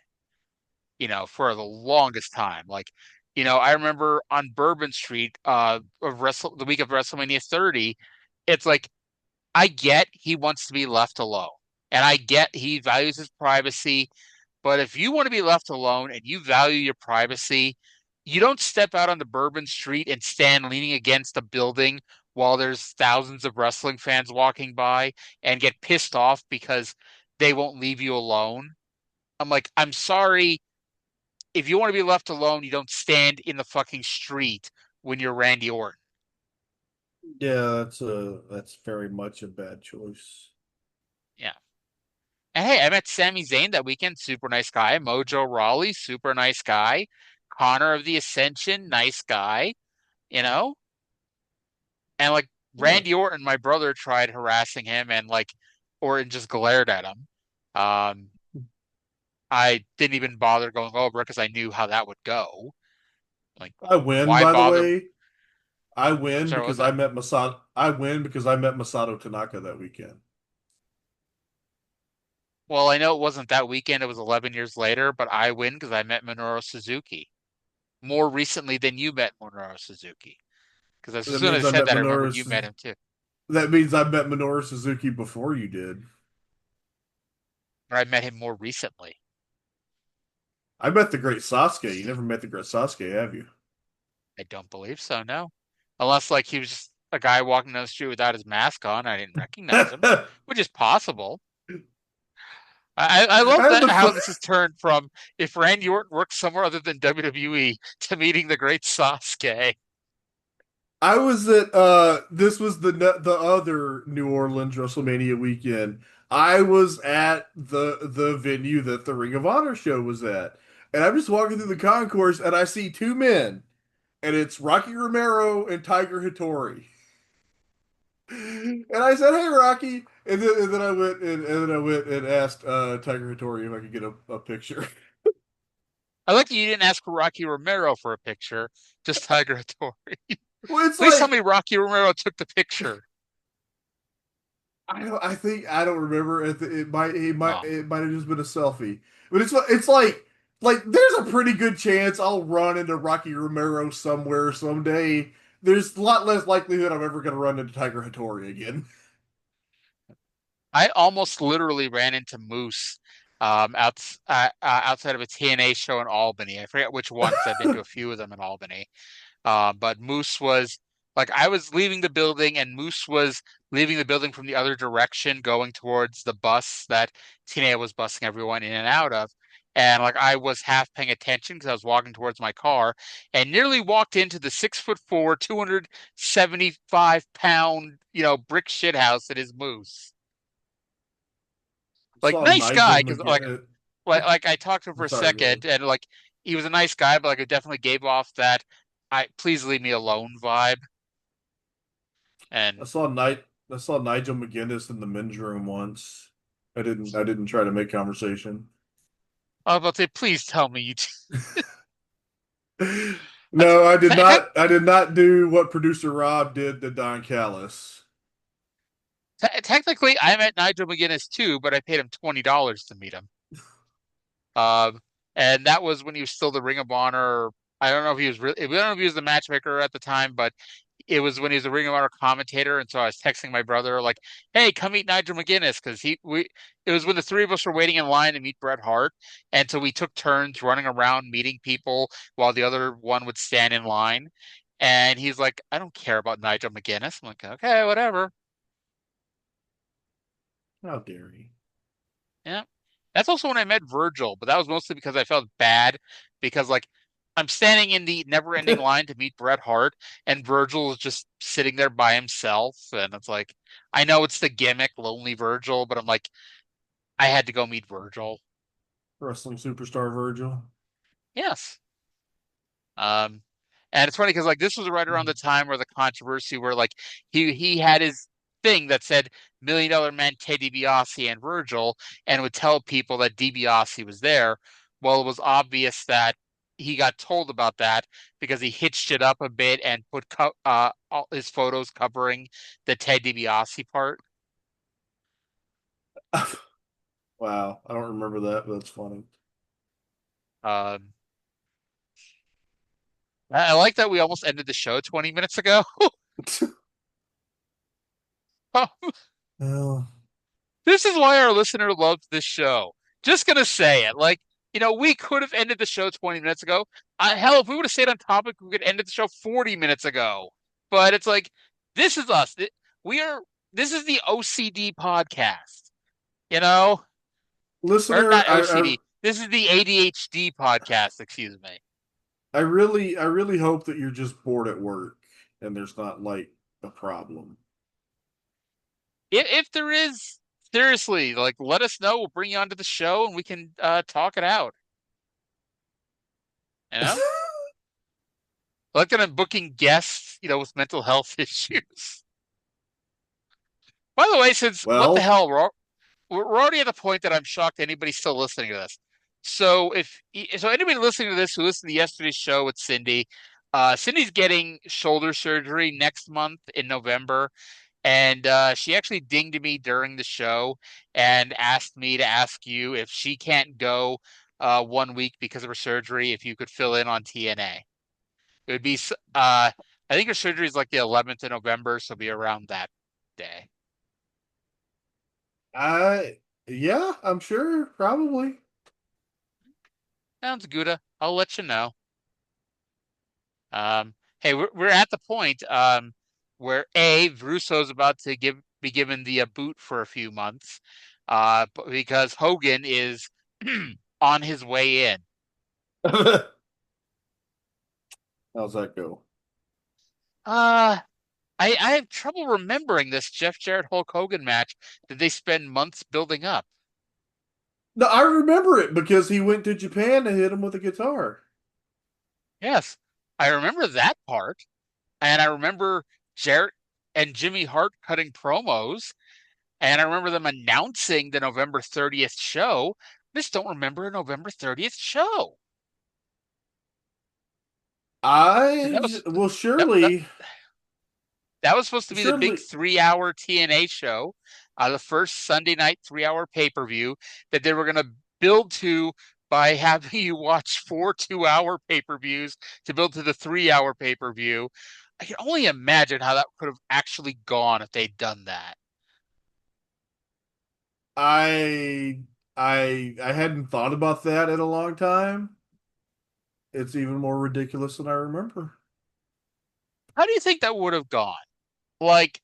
for the longest time. Like, I remember on Bourbon Street, the week of WrestleMania 30, it's like, I get he wants to be left alone, and I get he values his privacy, but if you want to be left alone and you value your privacy, you don't step out on the Bourbon Street and stand leaning against a building while there's thousands of wrestling fans walking by and get pissed off because they won't leave you alone. I'm like, I'm sorry. If you want to be left alone, you don't stand in the fucking street when you're Randy Orton. Yeah, that's very much a bad choice. Yeah. And hey, I met Sami Zayn that weekend. Super nice guy. Mojo Rawley, super nice guy. Connor of the Ascension, nice guy. You know? And like Randy Orton, my brother tried harassing him, and like Orton just glared at him. Um, I didn't even bother going over because I knew how that would go. Like, I win, why by the bother? way. I win Sorry, what was because that? I win because I met Masato Tanaka that weekend. Well, I know it wasn't that weekend. It was 11 years later, but I win because I met Minoru Suzuki more recently than you met Minoru Suzuki. Because as That soon as means I I said met that, I remembered you met him too. That means I met Minoru Suzuki before you did. But I met him more recently. I met the great Sasuke. You never met the great Sasuke, have you? I don't believe so, no. Unless like he was just a guy walking down the street without his mask on. I didn't recognize him, which is possible. I love that how this has turned from if Randy Orton works somewhere other than WWE to meeting the great Sasuke. I was at this was the other New Orleans WrestleMania weekend. I was at the venue that the Ring of Honor show was at. And I'm just walking through the concourse and I see two men. And it's Rocky Romero and Tiger Hattori. And I said, "Hey, Rocky," and then I went and asked Tiger Hattori if I could get a picture. I like that you didn't ask Rocky Romero for a picture, just Tiger Hattori. Well, it's Please tell like me Rocky Romero took the picture. I don't remember. It might Oh. it might have just been a selfie. But it's like there's a pretty good chance I'll run into Rocky Romero somewhere someday. There's a lot less likelihood I'm ever going to run into Tiger Hattori again. I almost literally ran into Moose outside of a TNA show in Albany. I forget which one because I've been to a few of them in Albany. But Moose was like I was leaving the building, and Moose was leaving the building from the other direction, going towards the bus that TNA was busing everyone in and out of. And like I was half paying attention because I was walking towards my car, and nearly walked into the 6'4", 275-pound, brick shit house that is Moose. Like Saw nice Nigel guy because McGuinness. like I talked to him for a Sorry, go second, ahead. and like he was a nice guy, but like it definitely gave off that I please leave me alone vibe. I And saw Night I saw Nigel McGuinness in the men's room once. I didn't try to make conversation. I was about to say, please tell me you. No, I did not. I did not do what producer Rob did to Don Callis. Technically, I met Nigel McGuinness too, but I paid him $20 to meet him. Um, and that was when he was still the Ring of Honor. I don't know if he was really. I don't know if he was the matchmaker at the time, but it was when he was a Ring of Honor commentator. And so I was texting my brother like, "Hey, come meet Nigel McGuinness," because we. It was when the three of us were waiting in line to meet Bret Hart, and so we took turns running around meeting people while the other one would stand in line. And he's like, "I don't care about Nigel McGuinness." I'm like, "Okay, whatever." How dare he? Yeah. That's also when I met Virgil, but that was mostly because I felt bad because like I'm standing in the never-ending line to meet Bret Hart, and Virgil is just sitting there by himself, and it's like I know it's the gimmick, Lonely Virgil, but I'm like I had to go meet Virgil. Wrestling superstar Virgil. Yes. Um, and it's funny because like this was right around the time where the controversy where like he had his thing that said Million Dollar Man Ted DiBiase and Virgil and would tell people that DiBiase was there. Well, it was obvious that he got told about that because he hitched it up a bit and put all his photos covering the Ted DiBiase part. Wow, I don't remember that, but that's funny. Um, I like that we almost ended the show 20 minutes ago. Well, This is why our listener loves this show. Just gonna say it. Like, we could have ended the show 20 minutes ago. Hell, if we would have stayed on topic, we could have ended the show 40 minutes ago. But it's like, this is us. We are, this is the OCD podcast, you know? Or listener, not OCD. This is the ADHD podcast, excuse me. I really hope that you're just bored at work and there's not like a problem. If there is, seriously, like, let us know. We'll bring you onto the show and we can talk it out. You know? Like that I'm booking guests, with mental health issues. By the way, since what the Well, hell, we're already at the point that I'm shocked anybody's still listening to this. So so anybody listening to this who listened to yesterday's show with Cindy, Cindy's getting shoulder surgery next month in November, and she actually dinged me during the show and asked me to ask you if she can't go 1 week because of her surgery, if you could fill in on TNA. It would be, I think her surgery is like the 11th of November, so it'll be around that day. yeah, I'm sure, probably. Sounds good. I'll let you know. Hey, we're at the point where Russo's about to be given the boot for a few months, because Hogan is on his way in. How's that go? I have trouble remembering this Jeff Jarrett Hulk Hogan match that they spend months building up. No, I remember it because he went to Japan to hit him with a guitar. Yes, I remember that part, and I remember Jarrett and Jimmy Hart cutting promos, and I remember them announcing the November 30th show. I just don't remember a November 30th show. Well, surely. That was supposed to be the Surely, big 3-hour TNA show, the first Sunday night 3-hour pay-per-view that they were going to build to by having you watch 4 2-hour pay-per-views to build to the 3-hour pay-per-view. I can only imagine how that could have actually gone if they'd done that. I hadn't thought about that in a long time. It's even more ridiculous than I remember. How do you think that would have gone? Like,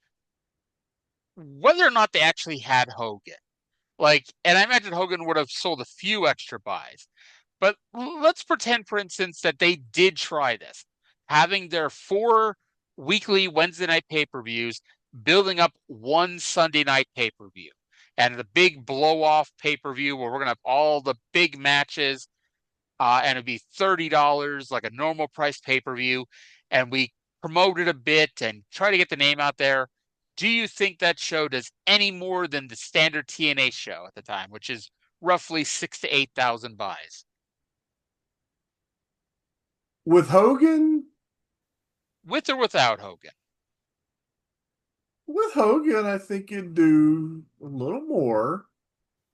whether or not they actually had Hogan. Like, and I imagine Hogan would have sold a few extra buys. But let's pretend, for instance, that they did try this, having their 4 weekly Wednesday night pay-per-views, building up one Sunday night pay-per-view, and the big blow-off pay-per-view where we're going to have all the big matches, and it'd be $30 like a normal price pay-per-view, and we promote it a bit and try to get the name out there. Do you think that show does any more than the standard TNA show at the time, which is roughly 6,000 to 8,000 buys? With Hogan, with or without Hogan? I think it'd do a little more.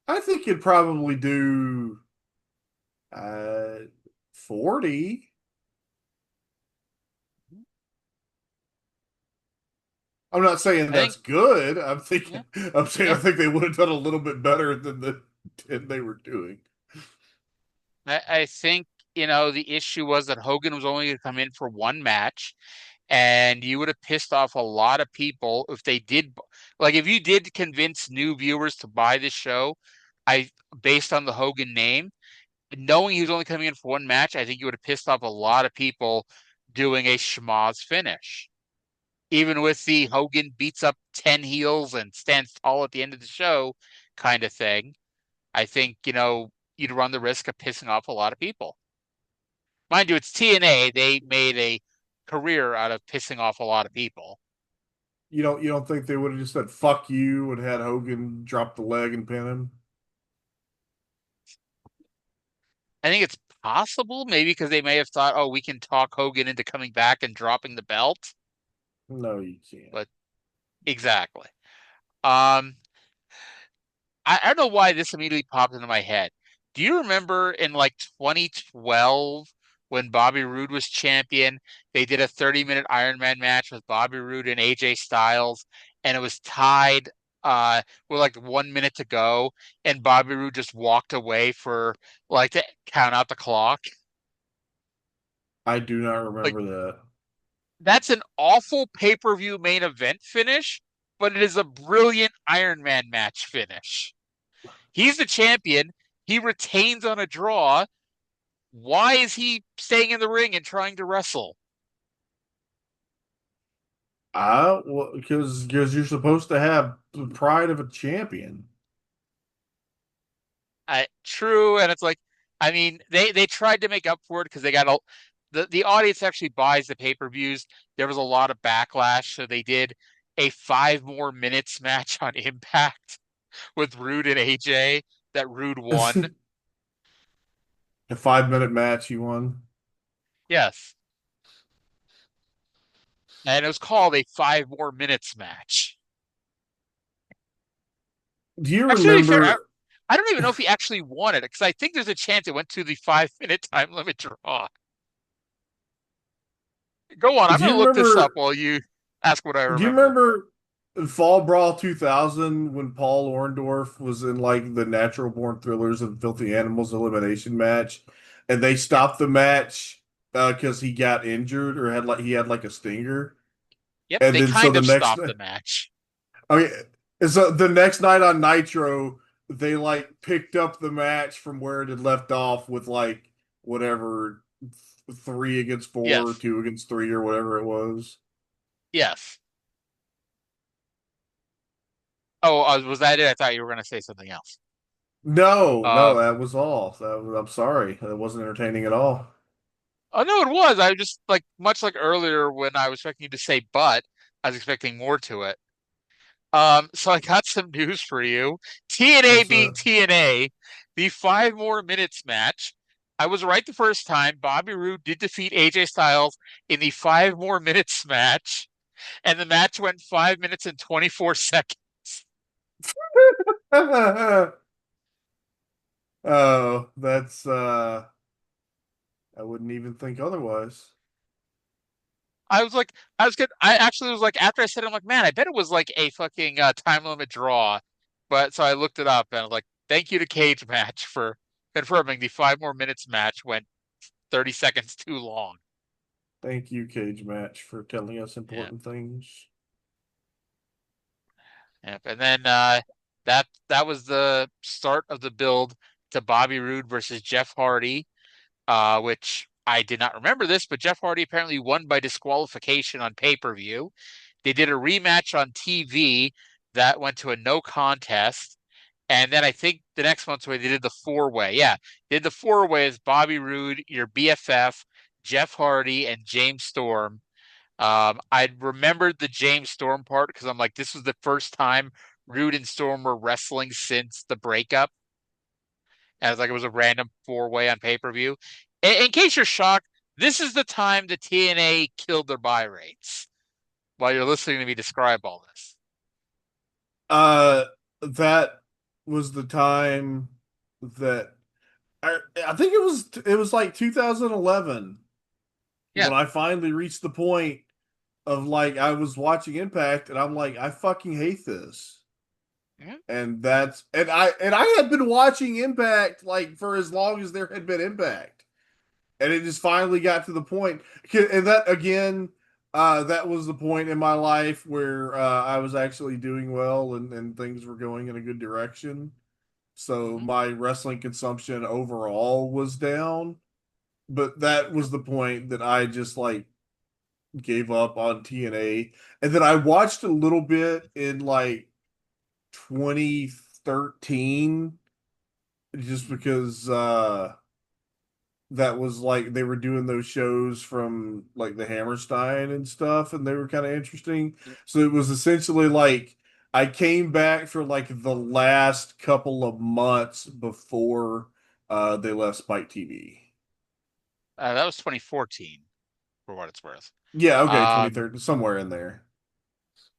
I think it'd probably do 40. I'm not saying that's good. I'm saying I think they would have done a little bit better than the 10 they were doing. I think, the issue was that Hogan was only going to come in for one match, and you would have pissed off a lot of people if they did. Like, if you did convince new viewers to buy this show, based on the Hogan name, knowing he was only coming in for one match, I think you would have pissed off a lot of people doing a schmoz finish. Even with the Hogan beats up 10 heels and stands tall at the end of the show kind of thing, I think, you'd run the risk of pissing off a lot of people. Mind you, it's TNA. They made a career out of pissing off a lot of people. You don't think they would have just said "fuck you" and had Hogan drop the leg and pin him? I think it's possible, maybe because they may have thought, oh, we can talk Hogan into coming back and dropping the belt. No, you can't. But exactly. I don't know why this immediately popped into my head. Do you remember in like 2012 when Bobby Roode was champion? They did a 30-minute Iron Man match with Bobby Roode and AJ Styles, and it was tied with like 1 minute to go, and Bobby Roode just walked away for like to count out the clock. I do not remember that. That's an awful pay-per-view main event finish, but it is a brilliant Iron Man match finish. He's the champion. He retains on a draw. Why is he staying in the ring and trying to wrestle? Well, because you're supposed to have the pride of a champion. True, and it's like, I mean, they tried to make up for it because they got the audience actually buys the pay-per-views. There was a lot of backlash, so they did a 5 more minutes match on Impact with Roode and AJ that Roode won. A 5-minute match he won. Yes. And it was called a 5 more minutes match. Do you remember? I don't even know if he actually won it, because I think there's a chance it went to the 5-minute time limit draw. Go on, I'm going to look this up while you ask what I remember. Do you remember Fall Brawl 2000 when Paul Orndorff was in like the Natural Born Thrillers and Filthy Animals elimination match, and they stopped the match because he got injured or he had like a stinger? Yep, and they then, kind of stopped the match. Okay, so the next night on Nitro, they like picked up the match from where it had left off with like whatever 3 against 4, yes. 2 against 3, or whatever it was. Yes. Oh, was that it? I thought you were going to say something else. No, that was all. I'm sorry. That wasn't entertaining at all. Oh, no, it was. I just, like, much like earlier when I was expecting you to say but, I was expecting more to it. So I got some news for you. TNA being TNA, the 5 more minutes match. I was right the first time. Bobby Roode did defeat AJ Styles in the 5 more minutes match, and the match went 5 minutes and 24 seconds. Oh, that's I wouldn't even think otherwise. I was good. I actually was like, after I said it, I'm like, man, I bet it was like a fucking time limit draw. But so I looked it up and I was like, thank you to Cage Match for confirming the 5 more minutes match went 30 seconds too long. Thank you, Cage Match, for telling us important things. Yep. And then that was the start of the build to Bobby Roode versus Jeff Hardy, which I did not remember this, but Jeff Hardy apparently won by disqualification on pay-per-view. They did a rematch on TV that went to a no contest. And then I think the next month's way they did the 4-way. Yeah, they did the 4-way as Bobby Roode, your BFF, Jeff Hardy, and James Storm. I remembered the James Storm part because I'm like, this was the first time Roode and Storm were wrestling since the breakup. And it was like it was a random 4-way on pay-per-view. In case you're shocked, This is the time the TNA killed their buy rates. While you're listening to me describe all this. That was the time that I think it was like 2011 when I finally reached the point of like I was watching Impact and I'm like, I fucking hate this. And I had been watching Impact like for as long as there had been Impact. And it just finally got to the point. And that again, that was the point in my life where I was actually doing well and things were going in a good direction. So my wrestling consumption overall was down. But that was the point that I just like gave up on TNA. And then I watched a little bit in like 2013 just because that was like they were doing those shows from like the Hammerstein and stuff, and they were kind of interesting. So it was essentially like I came back for like the last couple of months before they left Spike TV. That was 2014, for what it's worth. Yeah, okay, 2013, somewhere in there.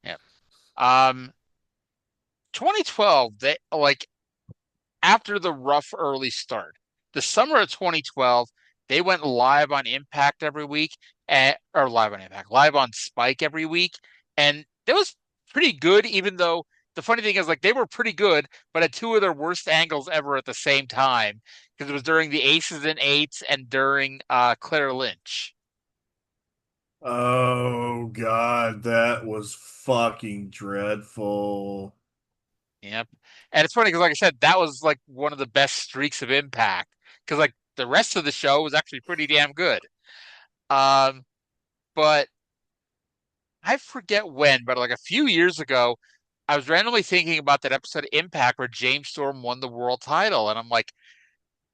Yeah. 2012, they like after the rough early start, the summer of 2012, they went live on Impact every week, or live on Impact, live on Spike every week, and that was pretty good. Even though the funny thing is, like they were pretty good, but at two of their worst angles ever at the same time because it was during the Aces and Eights and during Claire Lynch. Oh God, that was fucking dreadful. Yep. And it's funny because, like I said, that was like one of the best streaks of Impact because, like, the rest of the show was actually pretty damn good. But I forget when, but like a few years ago, I was randomly thinking about that episode of Impact where James Storm won the world title, and I'm like,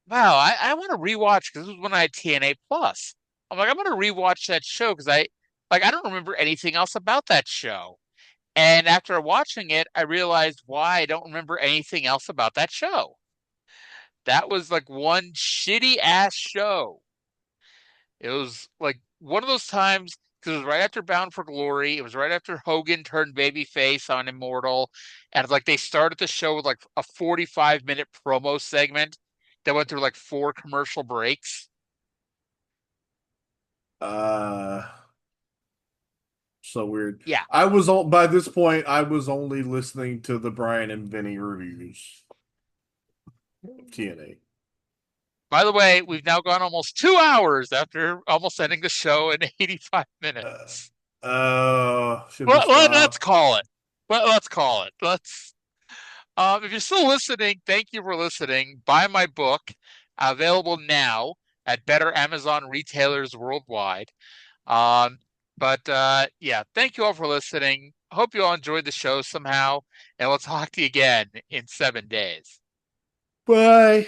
wow, I want to rewatch because this was when I had TNA Plus. I'm like, I'm gonna rewatch that show because I don't remember anything else about that show. And after watching it, I realized why I don't remember anything else about that show. That was like one shitty ass show. It was like one of those times because it was right after Bound for Glory. It was right after Hogan turned babyface on Immortal. And like they started the show with like a 45-minute promo segment that went through like 4 commercial breaks. So weird. Yeah. By this point, I was only listening to the Brian and Vinny reviews of TNA. By the way, we've now gone almost 2 hours after almost ending the show in 85 minutes. Let's call it. Let's call it. If you're still listening, thank you for listening. Buy my book, available now at better Amazon retailers worldwide. Yeah, thank you all for listening. Hope you all enjoyed the show somehow, and we'll talk to you again in 7 days. Bye.